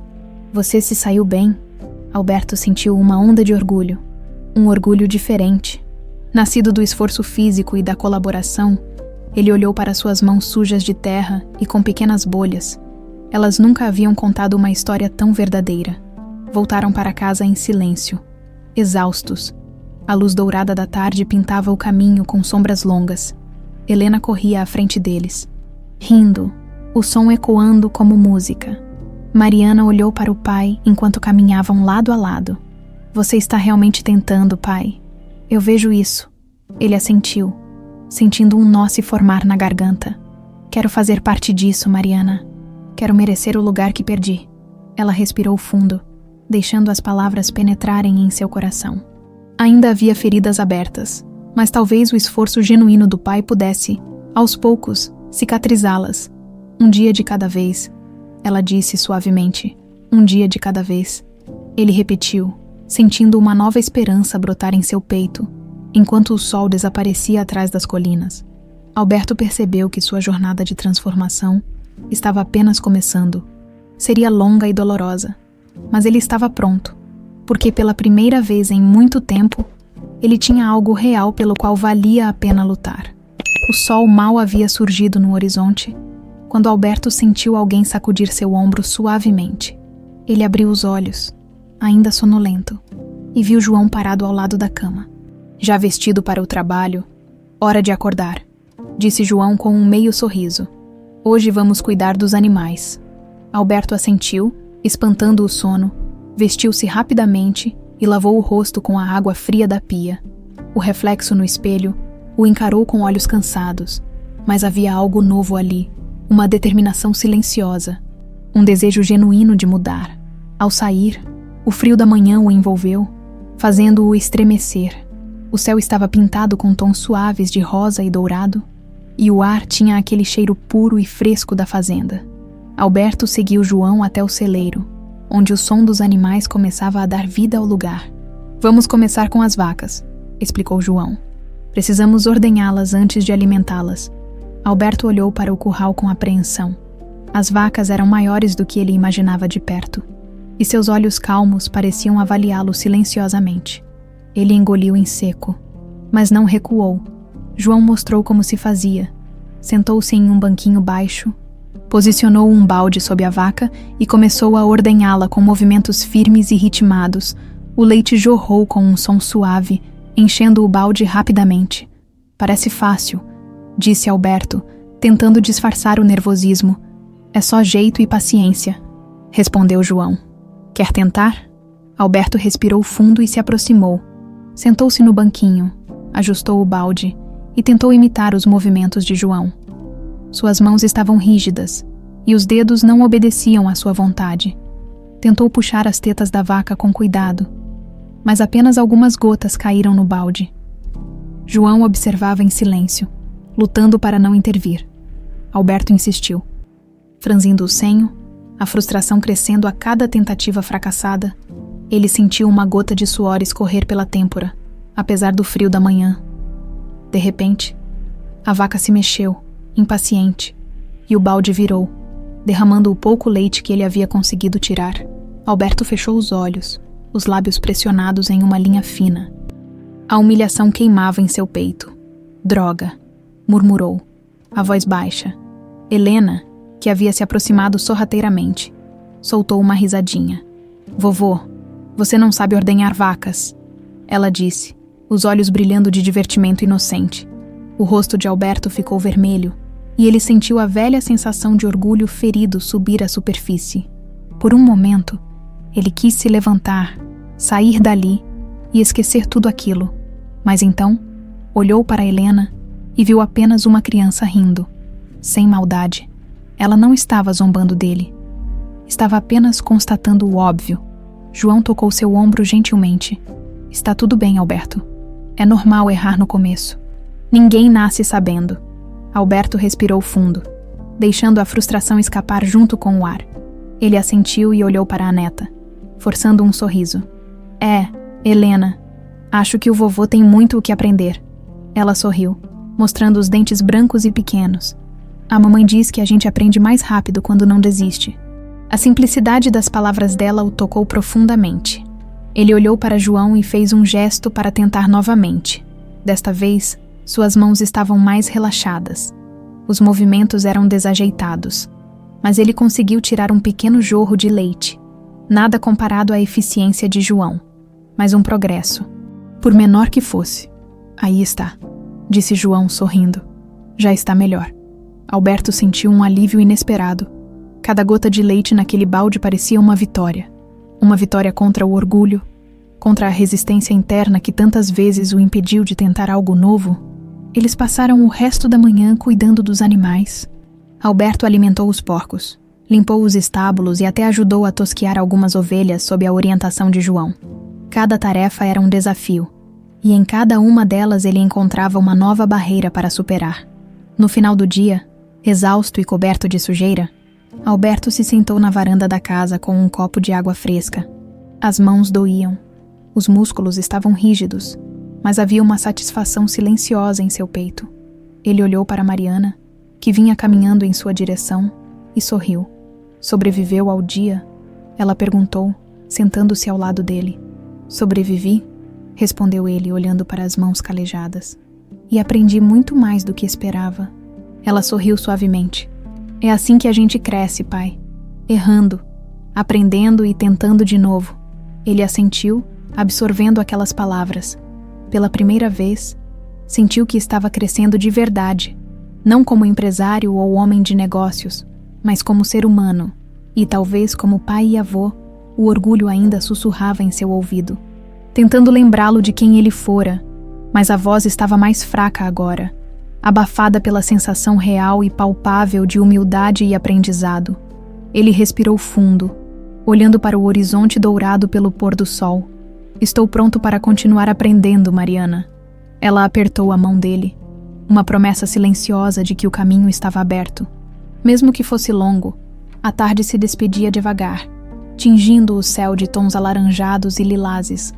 "Você se saiu bem." Alberto sentiu uma onda de orgulho, um orgulho diferente. Nascido do esforço físico e da colaboração, ele olhou para suas mãos sujas de terra e com pequenas bolhas. Elas nunca haviam contado uma história tão verdadeira. Voltaram para casa em silêncio, exaustos. A luz dourada da tarde pintava o caminho com sombras longas. Helena corria à frente deles, rindo, o som ecoando como música. Mariana olhou para o pai enquanto caminhavam lado a lado. "Você está realmente tentando, pai. Eu vejo isso", Ele assentiu, sentindo um nó se formar na garganta. Quero fazer parte disso, Mariana. Quero merecer o lugar que perdi. Ela respirou fundo, deixando as palavras penetrarem em seu coração. Ainda havia feridas abertas, mas talvez o esforço genuíno do pai pudesse, aos poucos, cicatrizá-las. Um dia de cada vez, ela disse suavemente. Um dia de cada vez. Ele repetiu, sentindo uma nova esperança brotar em seu peito, enquanto o sol desaparecia atrás das colinas. Alberto percebeu que sua jornada de transformação estava apenas começando. Seria longa e dolorosa, mas ele estava pronto, porque pela primeira vez em muito tempo, ele tinha algo real pelo qual valia a pena lutar. O sol mal havia surgido no horizonte, quando Alberto sentiu alguém sacudir seu ombro suavemente. Ele abriu os olhos, ainda sonolento, e viu João parado ao lado da cama. Já vestido para o trabalho, hora de acordar, disse João com um meio sorriso. Hoje vamos cuidar dos animais. Alberto assentiu, espantando o sono, vestiu-se rapidamente e lavou o rosto com a água fria da pia. O reflexo no espelho o encarou com olhos cansados, mas havia algo novo ali, uma determinação silenciosa, um desejo genuíno de mudar. Ao sair, o frio da manhã o envolveu, fazendo-o estremecer. O céu estava pintado com tons suaves de rosa e dourado, e o ar tinha aquele cheiro puro e fresco da fazenda. Alberto seguiu João até o celeiro, onde o som dos animais começava a dar vida ao lugar. Vamos começar com as vacas, explicou João. Precisamos ordenhá-las antes de alimentá-las. Alberto olhou para o curral com apreensão. As vacas eram maiores do que ele imaginava de perto, e seus olhos calmos pareciam avaliá-lo silenciosamente. Ele engoliu em seco, mas não recuou. João mostrou como se fazia. Sentou-se em um banquinho baixo, posicionou um balde sob a vaca e começou a ordenhá-la com movimentos firmes e ritmados. O leite jorrou com um som suave, enchendo o balde rapidamente. Parece fácil, disse Alberto, tentando disfarçar o nervosismo. É só jeito e paciência, respondeu João. Quer tentar? Alberto respirou fundo e se aproximou. Sentou-se no banquinho, ajustou o balde e tentou imitar os movimentos de João. Suas mãos estavam rígidas e os dedos não obedeciam à sua vontade. Tentou puxar as tetas da vaca com cuidado, mas apenas algumas gotas caíram no balde. João observava em silêncio, lutando para não intervir. Alberto insistiu. Franzindo o senho, a frustração crescendo a cada tentativa fracassada, ele sentiu uma gota de suor escorrer pela têmpora, apesar do frio da manhã. De repente, a vaca se mexeu, impaciente, e o balde virou, derramando o pouco leite que ele havia conseguido tirar. Alberto fechou os olhos, os lábios pressionados em uma linha fina. A humilhação queimava em seu peito. Droga, murmurou, a voz baixa. Helena, que havia se aproximado sorrateiramente, soltou uma risadinha. Vovô, você não sabe ordenhar vacas, ela disse, os olhos brilhando de divertimento inocente. O rosto de Alberto ficou vermelho, e ele sentiu a velha sensação de orgulho ferido subir à superfície. Por um momento, ele quis se levantar, sair dali e esquecer tudo aquilo, mas então, olhou para Helena e viu apenas uma criança rindo, sem maldade. Ela não estava zombando dele. Estava apenas constatando o óbvio. João tocou seu ombro gentilmente. Está tudo bem, Alberto. É normal errar no começo. Ninguém nasce sabendo. Alberto respirou fundo, deixando a frustração escapar junto com o ar. Ele assentiu e olhou para a neta, forçando um sorriso. Helena, acho que o vovô tem muito o que aprender. Ela sorriu, mostrando os dentes brancos e pequenos. A mamãe diz que a gente aprende mais rápido quando não desiste. A simplicidade das palavras dela o tocou profundamente. Ele olhou para João e fez um gesto para tentar novamente. Desta vez, suas mãos estavam mais relaxadas. Os movimentos eram desajeitados, mas ele conseguiu tirar um pequeno jorro de leite. Nada comparado à eficiência de João, mas um progresso, por menor que fosse. Aí está, disse João sorrindo. Já está melhor. Alberto sentiu um alívio inesperado. Cada gota de leite naquele balde parecia uma vitória. Uma vitória contra o orgulho, Contra a resistência interna que tantas vezes o impediu de tentar algo novo, eles passaram o resto da manhã cuidando dos animais. Alberto alimentou os porcos, limpou os estábulos e até ajudou a tosquiar algumas ovelhas sob a orientação de João. Cada tarefa era um desafio, e em cada uma delas ele encontrava uma nova barreira para superar. No final do dia, exausto e coberto de sujeira, Alberto se sentou na varanda da casa com um copo de água fresca. As mãos doíam, os músculos estavam rígidos, mas havia uma satisfação silenciosa em seu peito. Ele olhou para Mariana, que vinha caminhando em sua direção, e sorriu. Sobreviveu ao dia? Ela perguntou, sentando-se ao lado dele. Sobrevivi, respondeu ele, olhando para as mãos calejadas. E aprendi muito mais do que esperava. Ela sorriu suavemente. É assim que a gente cresce, pai. Errando, aprendendo e tentando de novo. Ele assentiu, absorvendo aquelas palavras. Pela primeira vez, sentiu que estava crescendo de verdade, não como empresário ou homem de negócios, mas como ser humano, e talvez como pai e avô, o orgulho ainda sussurrava em seu ouvido, tentando lembrá-lo de quem ele fora, mas a voz estava mais fraca agora, abafada pela sensação real e palpável de humildade e aprendizado. Ele respirou fundo, olhando para o horizonte dourado pelo pôr do sol. Estou pronto para continuar aprendendo, Mariana. Ela apertou a mão dele, uma promessa silenciosa de que o caminho estava aberto. Mesmo que fosse longo, a tarde se despedia devagar, tingindo o céu de tons alaranjados e lilazes.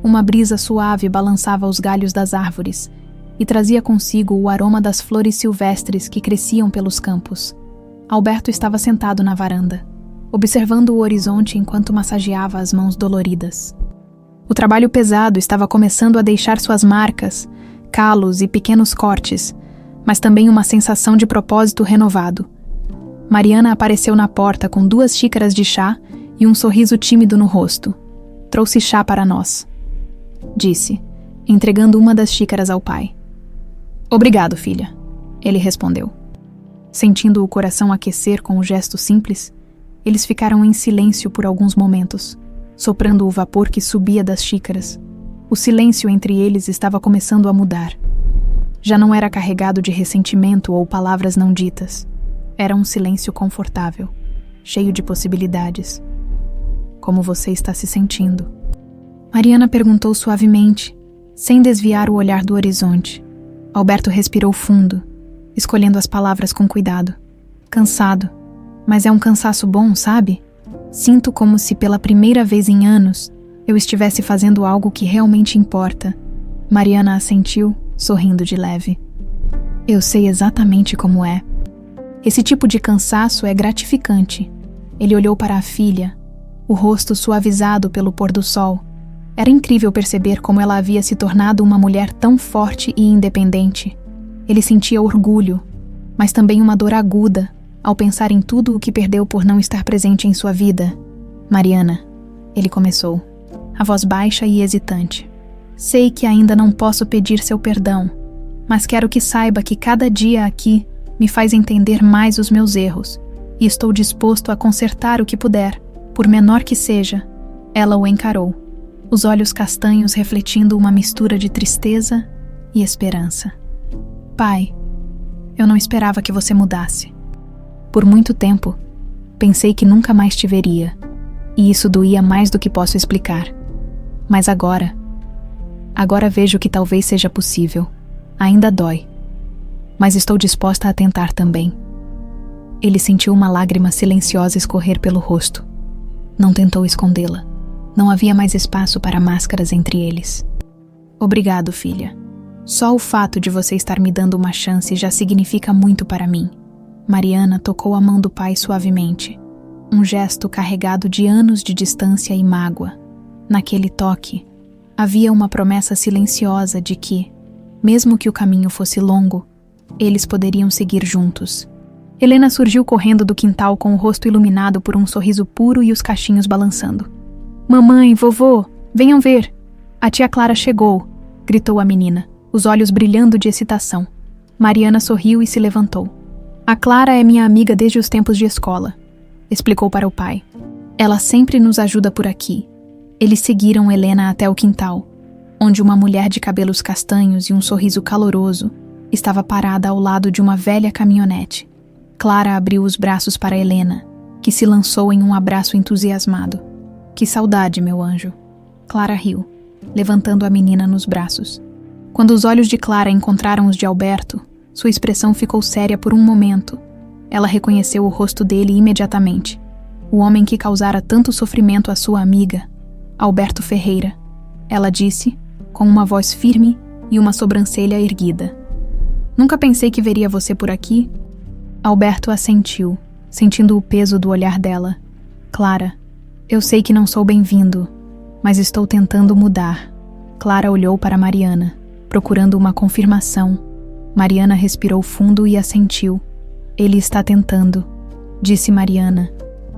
Uma brisa suave balançava os galhos das árvores e trazia consigo o aroma das flores silvestres que cresciam pelos campos. Alberto estava sentado na varanda, observando o horizonte enquanto massageava as mãos doloridas. O trabalho pesado estava começando a deixar suas marcas, calos e pequenos cortes, mas também uma sensação de propósito renovado. Mariana apareceu na porta com 2 xícaras de chá e um sorriso tímido no rosto. Trouxe chá para nós, disse, entregando uma das xícaras ao pai. Obrigado, filha, ele respondeu. Sentindo o coração aquecer com o gesto simples, eles ficaram em silêncio por alguns momentos, soprando o vapor que subia das xícaras. O silêncio entre eles estava começando a mudar. Já não era carregado de ressentimento ou palavras não ditas. Era um silêncio confortável, cheio de possibilidades. Como você está se sentindo? Mariana perguntou suavemente, sem desviar o olhar do horizonte. Alberto respirou fundo, escolhendo as palavras com cuidado. Cansado, mas é um cansaço bom, sabe? Sinto como se pela primeira vez em anos eu estivesse fazendo algo que realmente importa. Mariana assentiu, sorrindo de leve. Eu sei exatamente como é. Esse tipo de cansaço é gratificante. Ele olhou para a filha, o rosto suavizado pelo pôr do sol. Era incrível perceber como ela havia se tornado uma mulher tão forte e independente. Ele sentia orgulho, mas também uma dor aguda ao pensar em tudo o que perdeu por não estar presente em sua vida. Mariana, ele começou, a voz baixa e hesitante. Sei que ainda não posso pedir seu perdão, mas quero que saiba que cada dia aqui me faz entender mais os meus erros, e estou disposto a consertar o que puder, por menor que seja. Ela o encarou, os olhos castanhos refletindo uma mistura de tristeza e esperança. Pai, eu não esperava que você mudasse. Por muito tempo, pensei que nunca mais te veria, e isso doía mais do que posso explicar. Mas agora vejo que talvez seja possível. Ainda dói, mas estou disposta a tentar também. Ele sentiu uma lágrima silenciosa escorrer pelo rosto. Não tentou escondê-la. Não havia mais espaço para máscaras entre eles. Obrigado, filha. Só o fato de você estar me dando uma chance já significa muito para mim. Mariana tocou a mão do pai suavemente. Um gesto carregado de anos de distância e mágoa. Naquele toque, havia uma promessa silenciosa de que, mesmo que o caminho fosse longo, eles poderiam seguir juntos. Helena surgiu correndo do quintal com o rosto iluminado por um sorriso puro e os cachinhos balançando. Mamãe, vovô, venham ver. A tia Clara chegou, gritou a menina, os olhos brilhando de excitação. Mariana sorriu e se levantou. A Clara é minha amiga desde os tempos de escola, explicou para o pai. Ela sempre nos ajuda por aqui. Eles seguiram Helena até o quintal, onde uma mulher de cabelos castanhos e um sorriso caloroso estava parada ao lado de uma velha caminhonete. Clara abriu os braços para Helena, que se lançou em um abraço entusiasmado. Que saudade, meu anjo. Clara riu, levantando a menina nos braços. Quando os olhos de Clara encontraram os de Alberto, sua expressão ficou séria por um momento. Ela reconheceu o rosto dele imediatamente. O homem que causara tanto sofrimento à sua amiga, Alberto Ferreira. Ela disse, com uma voz firme e uma sobrancelha erguida. Nunca pensei que veria você por aqui. Alberto assentiu, sentindo o peso do olhar dela. Clara, eu sei que não sou bem-vindo, mas estou tentando mudar. Clara olhou para Mariana, procurando uma confirmação. Mariana respirou fundo e assentiu. Ele está tentando, disse Mariana.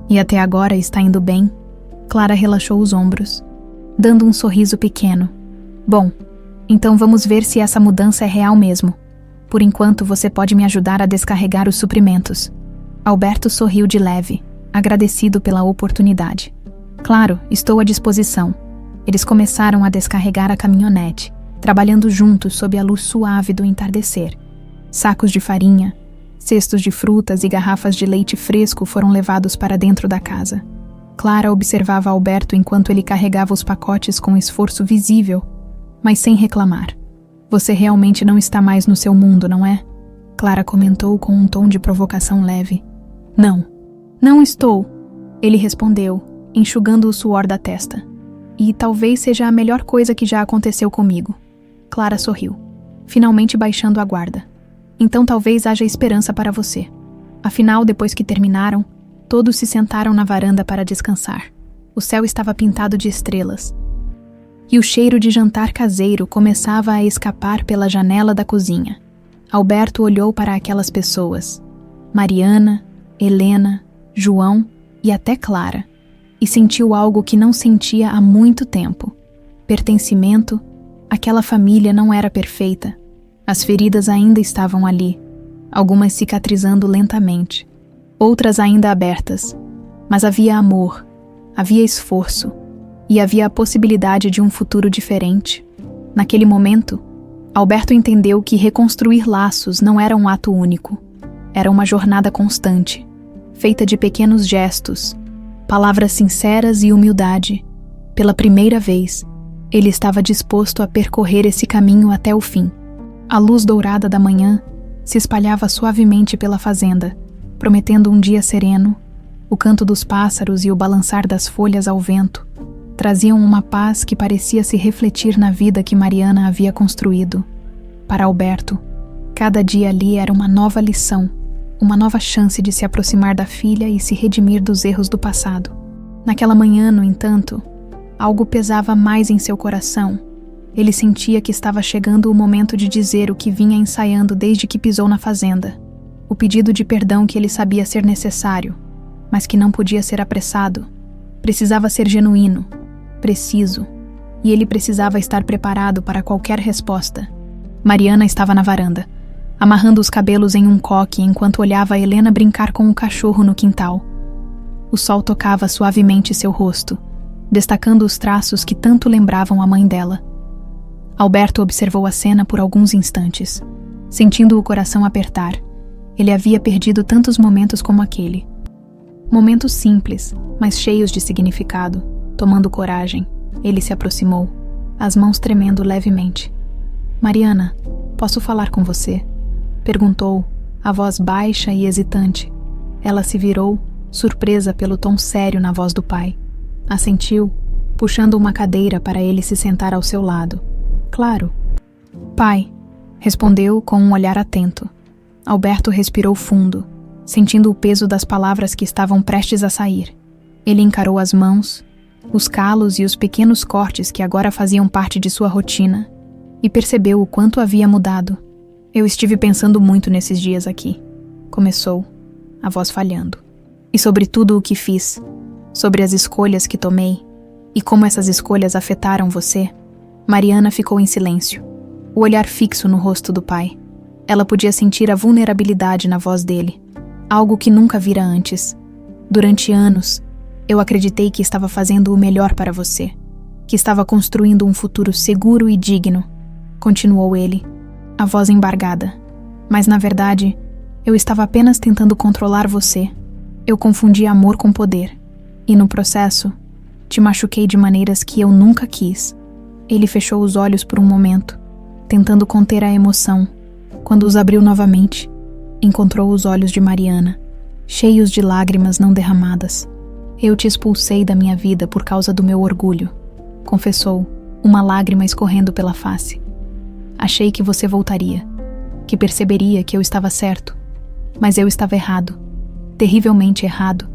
E até agora está indo bem? Clara relaxou os ombros, dando um sorriso pequeno. Bom, então vamos ver se essa mudança é real mesmo. Por enquanto você pode me ajudar a descarregar os suprimentos. Alberto sorriu de leve, agradecido pela oportunidade. Claro, estou à disposição. Eles começaram a descarregar a caminhonete, trabalhando juntos sob a luz suave do entardecer. Sacos de farinha, cestos de frutas e garrafas de leite fresco foram levados para dentro da casa. Clara observava Alberto enquanto ele carregava os pacotes com esforço visível, mas sem reclamar. Você realmente não está mais no seu mundo, não é? Clara comentou com um tom de provocação leve. Não, não estou, ele respondeu, enxugando o suor da testa. E talvez seja a melhor coisa que já aconteceu comigo. Clara sorriu, finalmente baixando a guarda. Então talvez haja esperança para você. Afinal, depois que terminaram, todos se sentaram na varanda para descansar. O céu estava pintado de estrelas. E o cheiro de jantar caseiro começava a escapar pela janela da cozinha. Alberto olhou para aquelas pessoas. Mariana, Helena, João e até Clara. E sentiu algo que não sentia há muito tempo. Pertencimento. Aquela família não era perfeita. As feridas ainda estavam ali, algumas cicatrizando lentamente, outras ainda abertas. Mas havia amor, havia esforço, e havia a possibilidade de um futuro diferente. Naquele momento, Alberto entendeu que reconstruir laços não era um ato único. Era uma jornada constante, feita de pequenos gestos, palavras sinceras e humildade. Pela primeira vez, ele estava disposto a percorrer esse caminho até o fim. A luz dourada da manhã se espalhava suavemente pela fazenda, prometendo um dia sereno. O canto dos pássaros e o balançar das folhas ao vento traziam uma paz que parecia se refletir na vida que Mariana havia construído. Para Alberto, cada dia ali era uma nova lição, uma nova chance de se aproximar da filha e se redimir dos erros do passado. Naquela manhã, no entanto, algo pesava mais em seu coração. Ele sentia que estava chegando o momento de dizer o que vinha ensaiando desde que pisou na fazenda. O pedido de perdão que ele sabia ser necessário, mas que não podia ser apressado. Precisava ser genuíno, preciso, e ele precisava estar preparado para qualquer resposta. Mariana estava na varanda, amarrando os cabelos em um coque enquanto olhava a Helena brincar com um cachorro no quintal. O sol tocava suavemente seu rosto, destacando os traços que tanto lembravam a mãe dela. Alberto observou a cena por alguns instantes, sentindo o coração apertar. Ele havia perdido tantos momentos como aquele. Momentos simples, mas cheios de significado. Tomando coragem, ele se aproximou, as mãos tremendo levemente. Mariana, posso falar com você? Perguntou, a voz baixa e hesitante. Ela se virou, surpresa pelo tom sério na voz do pai. Assentiu, puxando uma cadeira para ele se sentar ao seu lado. Claro. Pai, respondeu com um olhar atento. Alberto respirou fundo, sentindo o peso das palavras que estavam prestes a sair. Ele encarou as mãos, os calos e os pequenos cortes que agora faziam parte de sua rotina, e percebeu o quanto havia mudado. Eu estive pensando muito nesses dias aqui, começou, a voz falhando. E sobre tudo o que fiz, sobre as escolhas que tomei, e como essas escolhas afetaram você. Mariana ficou em silêncio, o olhar fixo no rosto do pai. Ela podia sentir a vulnerabilidade na voz dele, algo que nunca vira antes. Durante anos, eu acreditei que estava fazendo o melhor para você, que estava construindo um futuro seguro e digno, continuou ele, a voz embargada. Mas na verdade, eu estava apenas tentando controlar você. Eu confundi amor com poder. E no processo, te machuquei de maneiras que eu nunca quis. Ele fechou os olhos por um momento, tentando conter a emoção. Quando os abriu novamente, encontrou os olhos de Mariana, cheios de lágrimas não derramadas. Eu te expulsei da minha vida por causa do meu orgulho, confessou, uma lágrima escorrendo pela face. Achei que você voltaria, que perceberia que eu estava certo, mas eu estava errado, terrivelmente errado,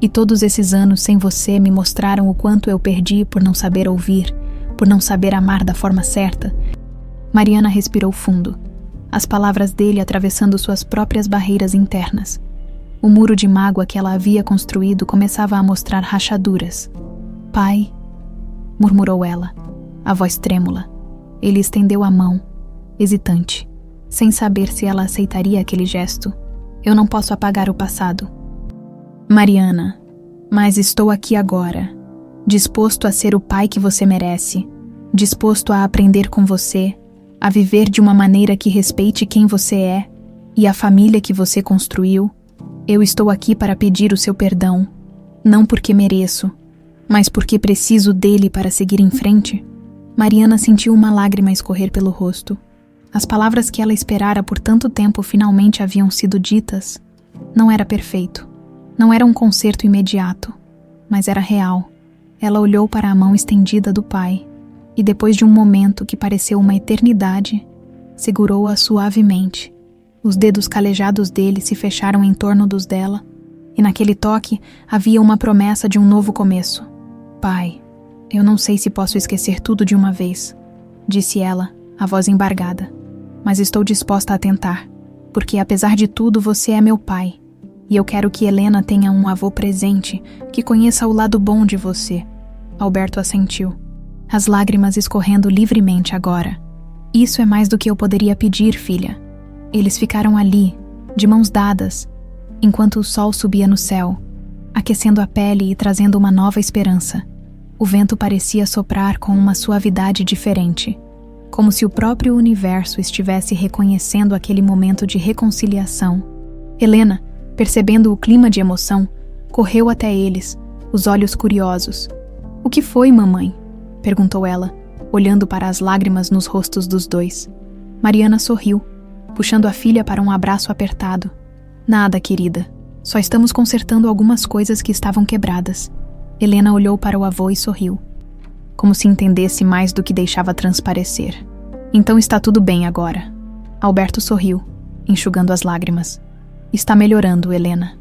e todos esses anos sem você me mostraram o quanto eu perdi por não saber ouvir, por não saber amar da forma certa. Mariana respirou fundo, as palavras dele atravessando suas próprias barreiras internas. O muro de mágoa que ela havia construído começava a mostrar rachaduras. Pai, murmurou ela, a voz trêmula. Ele estendeu a mão, hesitante, sem saber se ela aceitaria aquele gesto. Eu não posso apagar o passado. Mariana, mas estou aqui agora, disposto a ser o pai que você merece, disposto a aprender com você, a viver de uma maneira que respeite quem você é e a família que você construiu. Eu estou aqui para pedir o seu perdão, não porque mereço, mas porque preciso dele para seguir em frente. Mariana sentiu uma lágrima escorrer pelo rosto. As palavras que ela esperara por tanto tempo finalmente haviam sido ditas. Não era perfeito. Não era um concerto imediato, mas era real. Ela olhou para a mão estendida do pai e, depois de um momento que pareceu uma eternidade, segurou-a suavemente. Os dedos calejados dele se fecharam em torno dos dela, e naquele toque havia uma promessa de um novo começo. Pai, eu não sei se posso esquecer tudo de uma vez, disse ela, a voz embargada. Mas estou disposta a tentar, porque apesar de tudo você é meu pai, e eu quero que Helena tenha um avô presente, que conheça o lado bom de você. Alberto assentiu, as lágrimas escorrendo livremente agora. Isso é mais do que eu poderia pedir, filha. Eles ficaram ali, de mãos dadas, enquanto o sol subia no céu, aquecendo a pele e trazendo uma nova esperança. O vento parecia soprar com uma suavidade diferente, como se o próprio universo estivesse reconhecendo aquele momento de reconciliação. Helena, percebendo o clima de emoção, correu até eles, os olhos curiosos. "O que foi, mamãe?" perguntou ela, olhando para as lágrimas nos rostos dos dois. Mariana sorriu, puxando a filha para um abraço apertado. "Nada, querida. Só estamos consertando algumas coisas que estavam quebradas." Helena olhou para o avô e sorriu, como se entendesse mais do que deixava transparecer. "Então está tudo bem agora." Alberto sorriu, enxugando as lágrimas. "Está melhorando, Helena.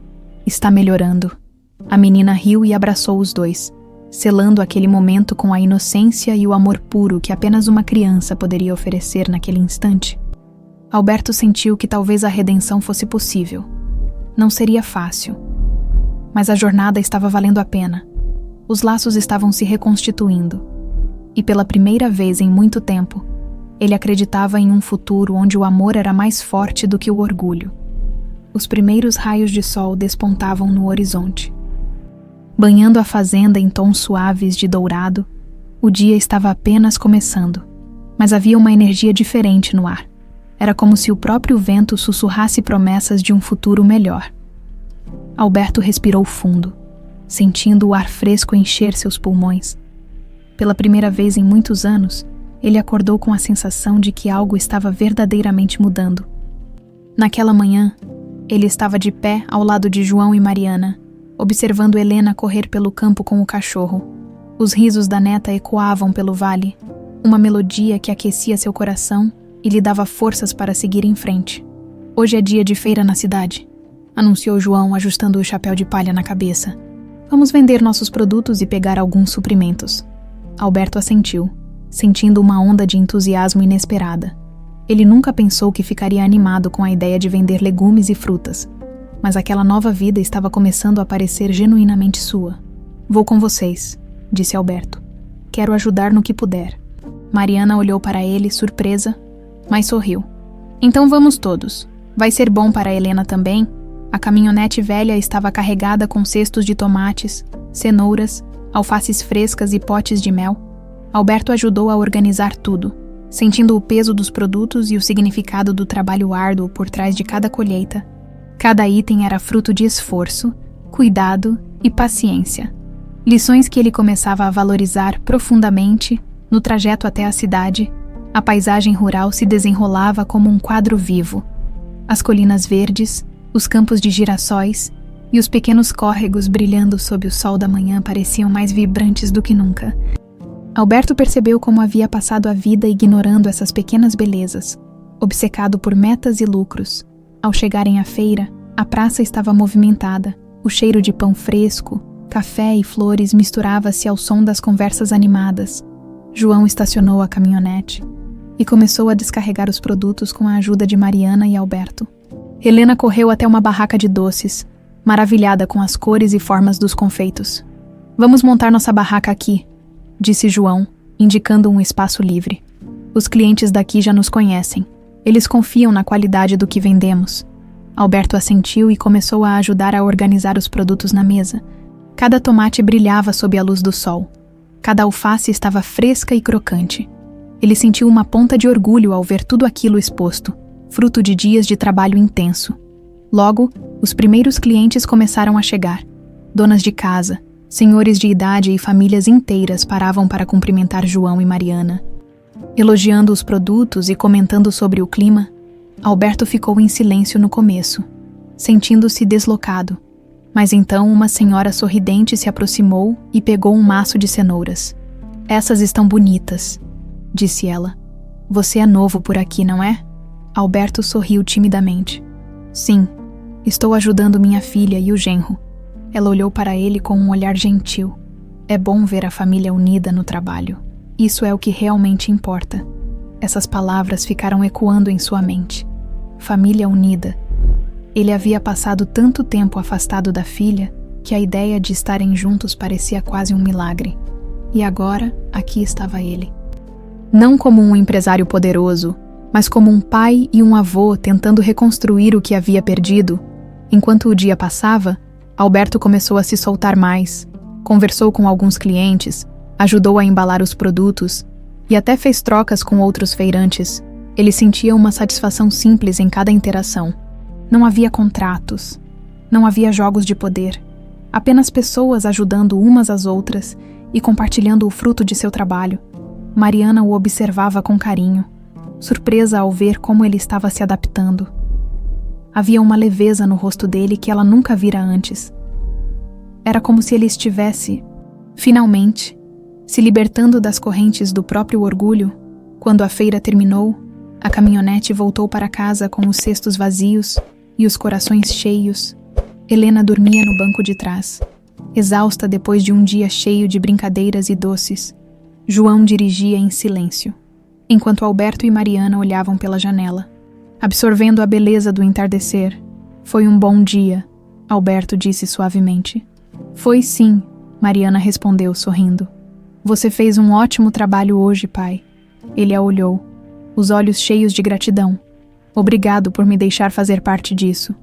Está melhorando." A menina riu e abraçou os dois, selando aquele momento com a inocência e o amor puro que apenas uma criança poderia oferecer naquele instante. Alberto sentiu que talvez a redenção fosse possível. Não seria fácil, mas a jornada estava valendo a pena. Os laços estavam se reconstituindo, e pela primeira vez em muito tempo, ele acreditava em um futuro onde o amor era mais forte do que o orgulho. Os primeiros raios de sol despontavam no horizonte. Banhando a fazenda em tons suaves de dourado, o dia estava apenas começando, mas havia uma energia diferente no ar. Era como se o próprio vento sussurrasse promessas de um futuro melhor. Alberto respirou fundo, sentindo o ar fresco encher seus pulmões. Pela primeira vez em muitos anos, ele acordou com a sensação de que algo estava verdadeiramente mudando. Naquela manhã, ele estava de pé ao lado de João e Mariana, observando Helena correr pelo campo com o cachorro. Os risos da neta ecoavam pelo vale, uma melodia que aquecia seu coração e lhe dava forças para seguir em frente. "Hoje é dia de feira na cidade", anunciou João, ajustando o chapéu de palha na cabeça. "Vamos vender nossos produtos e pegar alguns suprimentos." Alberto assentiu, sentindo uma onda de entusiasmo inesperada. Ele nunca pensou que ficaria animado com a ideia de vender legumes e frutas, mas aquela nova vida estava começando a parecer genuinamente sua. "Vou com vocês", disse Alberto. "Quero ajudar no que puder." Mariana olhou para ele, surpresa, mas sorriu. "Então vamos todos. Vai ser bom para Helena também." A caminhonete velha estava carregada com cestos de tomates, cenouras, alfaces frescas e potes de mel. Alberto ajudou a organizar tudo, sentindo o peso dos produtos e o significado do trabalho árduo por trás de cada colheita. Cada item era fruto de esforço, cuidado e paciência. Lições que ele começava a valorizar profundamente no trajeto até a cidade. A paisagem rural se desenrolava como um quadro vivo. As colinas verdes, os campos de girassóis e os pequenos córregos brilhando sob o sol da manhã pareciam mais vibrantes do que nunca. Alberto percebeu como havia passado a vida ignorando essas pequenas belezas, obcecado por metas e lucros. Ao chegarem à feira, a praça estava movimentada. O cheiro de pão fresco, café e flores misturava-se ao som das conversas animadas. João estacionou a caminhonete e começou a descarregar os produtos com a ajuda de Mariana e Alberto. Helena correu até uma barraca de doces, maravilhada com as cores e formas dos confeitos. "Vamos montar nossa barraca aqui", disse João, indicando um espaço livre. "Os clientes daqui já nos conhecem. Eles confiam na qualidade do que vendemos." Alberto assentiu e começou a ajudar a organizar os produtos na mesa. Cada tomate brilhava sob a luz do sol. Cada alface estava fresca e crocante. Ele sentiu uma ponta de orgulho ao ver tudo aquilo exposto, fruto de dias de trabalho intenso. Logo, os primeiros clientes começaram a chegar. Donas de casa, senhores de idade e famílias inteiras paravam para cumprimentar João e Mariana. Elogiando os produtos e comentando sobre o clima, Alberto ficou em silêncio no começo, sentindo-se deslocado. Mas então uma senhora sorridente se aproximou e pegou um maço de cenouras. "Essas estão bonitas", disse ela. "Você é novo por aqui, não é?" Alberto sorriu timidamente. "Sim, estou ajudando minha filha e o genro." Ela olhou para ele com um olhar gentil. "É bom ver a família unida no trabalho. Isso é o que realmente importa." Essas palavras ficaram ecoando em sua mente. Família unida. Ele havia passado tanto tempo afastado da filha que a ideia de estarem juntos parecia quase um milagre. E agora, aqui estava ele. Não como um empresário poderoso, mas como um pai e um avô tentando reconstruir o que havia perdido. Enquanto o dia passava, Alberto começou a se soltar mais, conversou com alguns clientes, ajudou a embalar os produtos e até fez trocas com outros feirantes. Ele sentia uma satisfação simples em cada interação. Não havia contratos, não havia jogos de poder, apenas pessoas ajudando umas às outras e compartilhando o fruto de seu trabalho. Mariana o observava com carinho, surpresa ao ver como ele estava se adaptando. Havia uma leveza no rosto dele que ela nunca vira antes. Era como se ele estivesse, finalmente, se libertando das correntes do próprio orgulho. Quando a feira terminou, a caminhonete voltou para casa com os cestos vazios e os corações cheios. Helena dormia no banco de trás, exausta depois de um dia cheio de brincadeiras e doces. João dirigia em silêncio, enquanto Alberto e Mariana olhavam pela janela, absorvendo a beleza do entardecer. "Foi um bom dia", Alberto disse suavemente. "Foi sim", Mariana respondeu sorrindo. "Você fez um ótimo trabalho hoje, pai." Ele a olhou, os olhos cheios de gratidão. "Obrigado por me deixar fazer parte disso."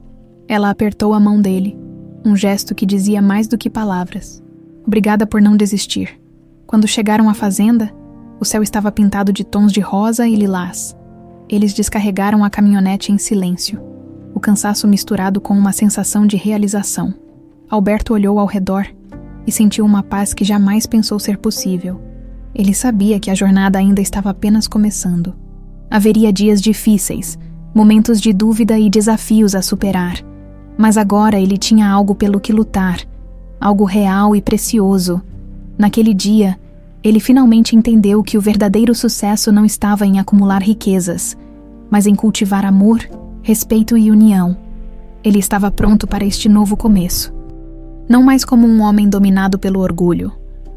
Ela apertou a mão dele, um gesto que dizia mais do que palavras. "Obrigada por não desistir." Quando chegaram à fazenda, o céu estava pintado de tons de rosa e lilás. Eles descarregaram a caminhonete em silêncio, o cansaço misturado com uma sensação de realização. Alberto olhou ao redor e sentiu uma paz que jamais pensou ser possível. Ele sabia que a jornada ainda estava apenas começando. Haveria dias difíceis, momentos de dúvida e desafios a superar, mas agora ele tinha algo pelo que lutar, algo real e precioso. Naquele dia, ele finalmente entendeu que o verdadeiro sucesso não estava em acumular riquezas, mas em cultivar amor, respeito e união. Ele estava pronto para este novo começo. Não mais como um homem dominado pelo orgulho,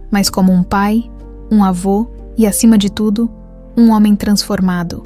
mas como um pai, um avô e, acima de tudo, um homem transformado.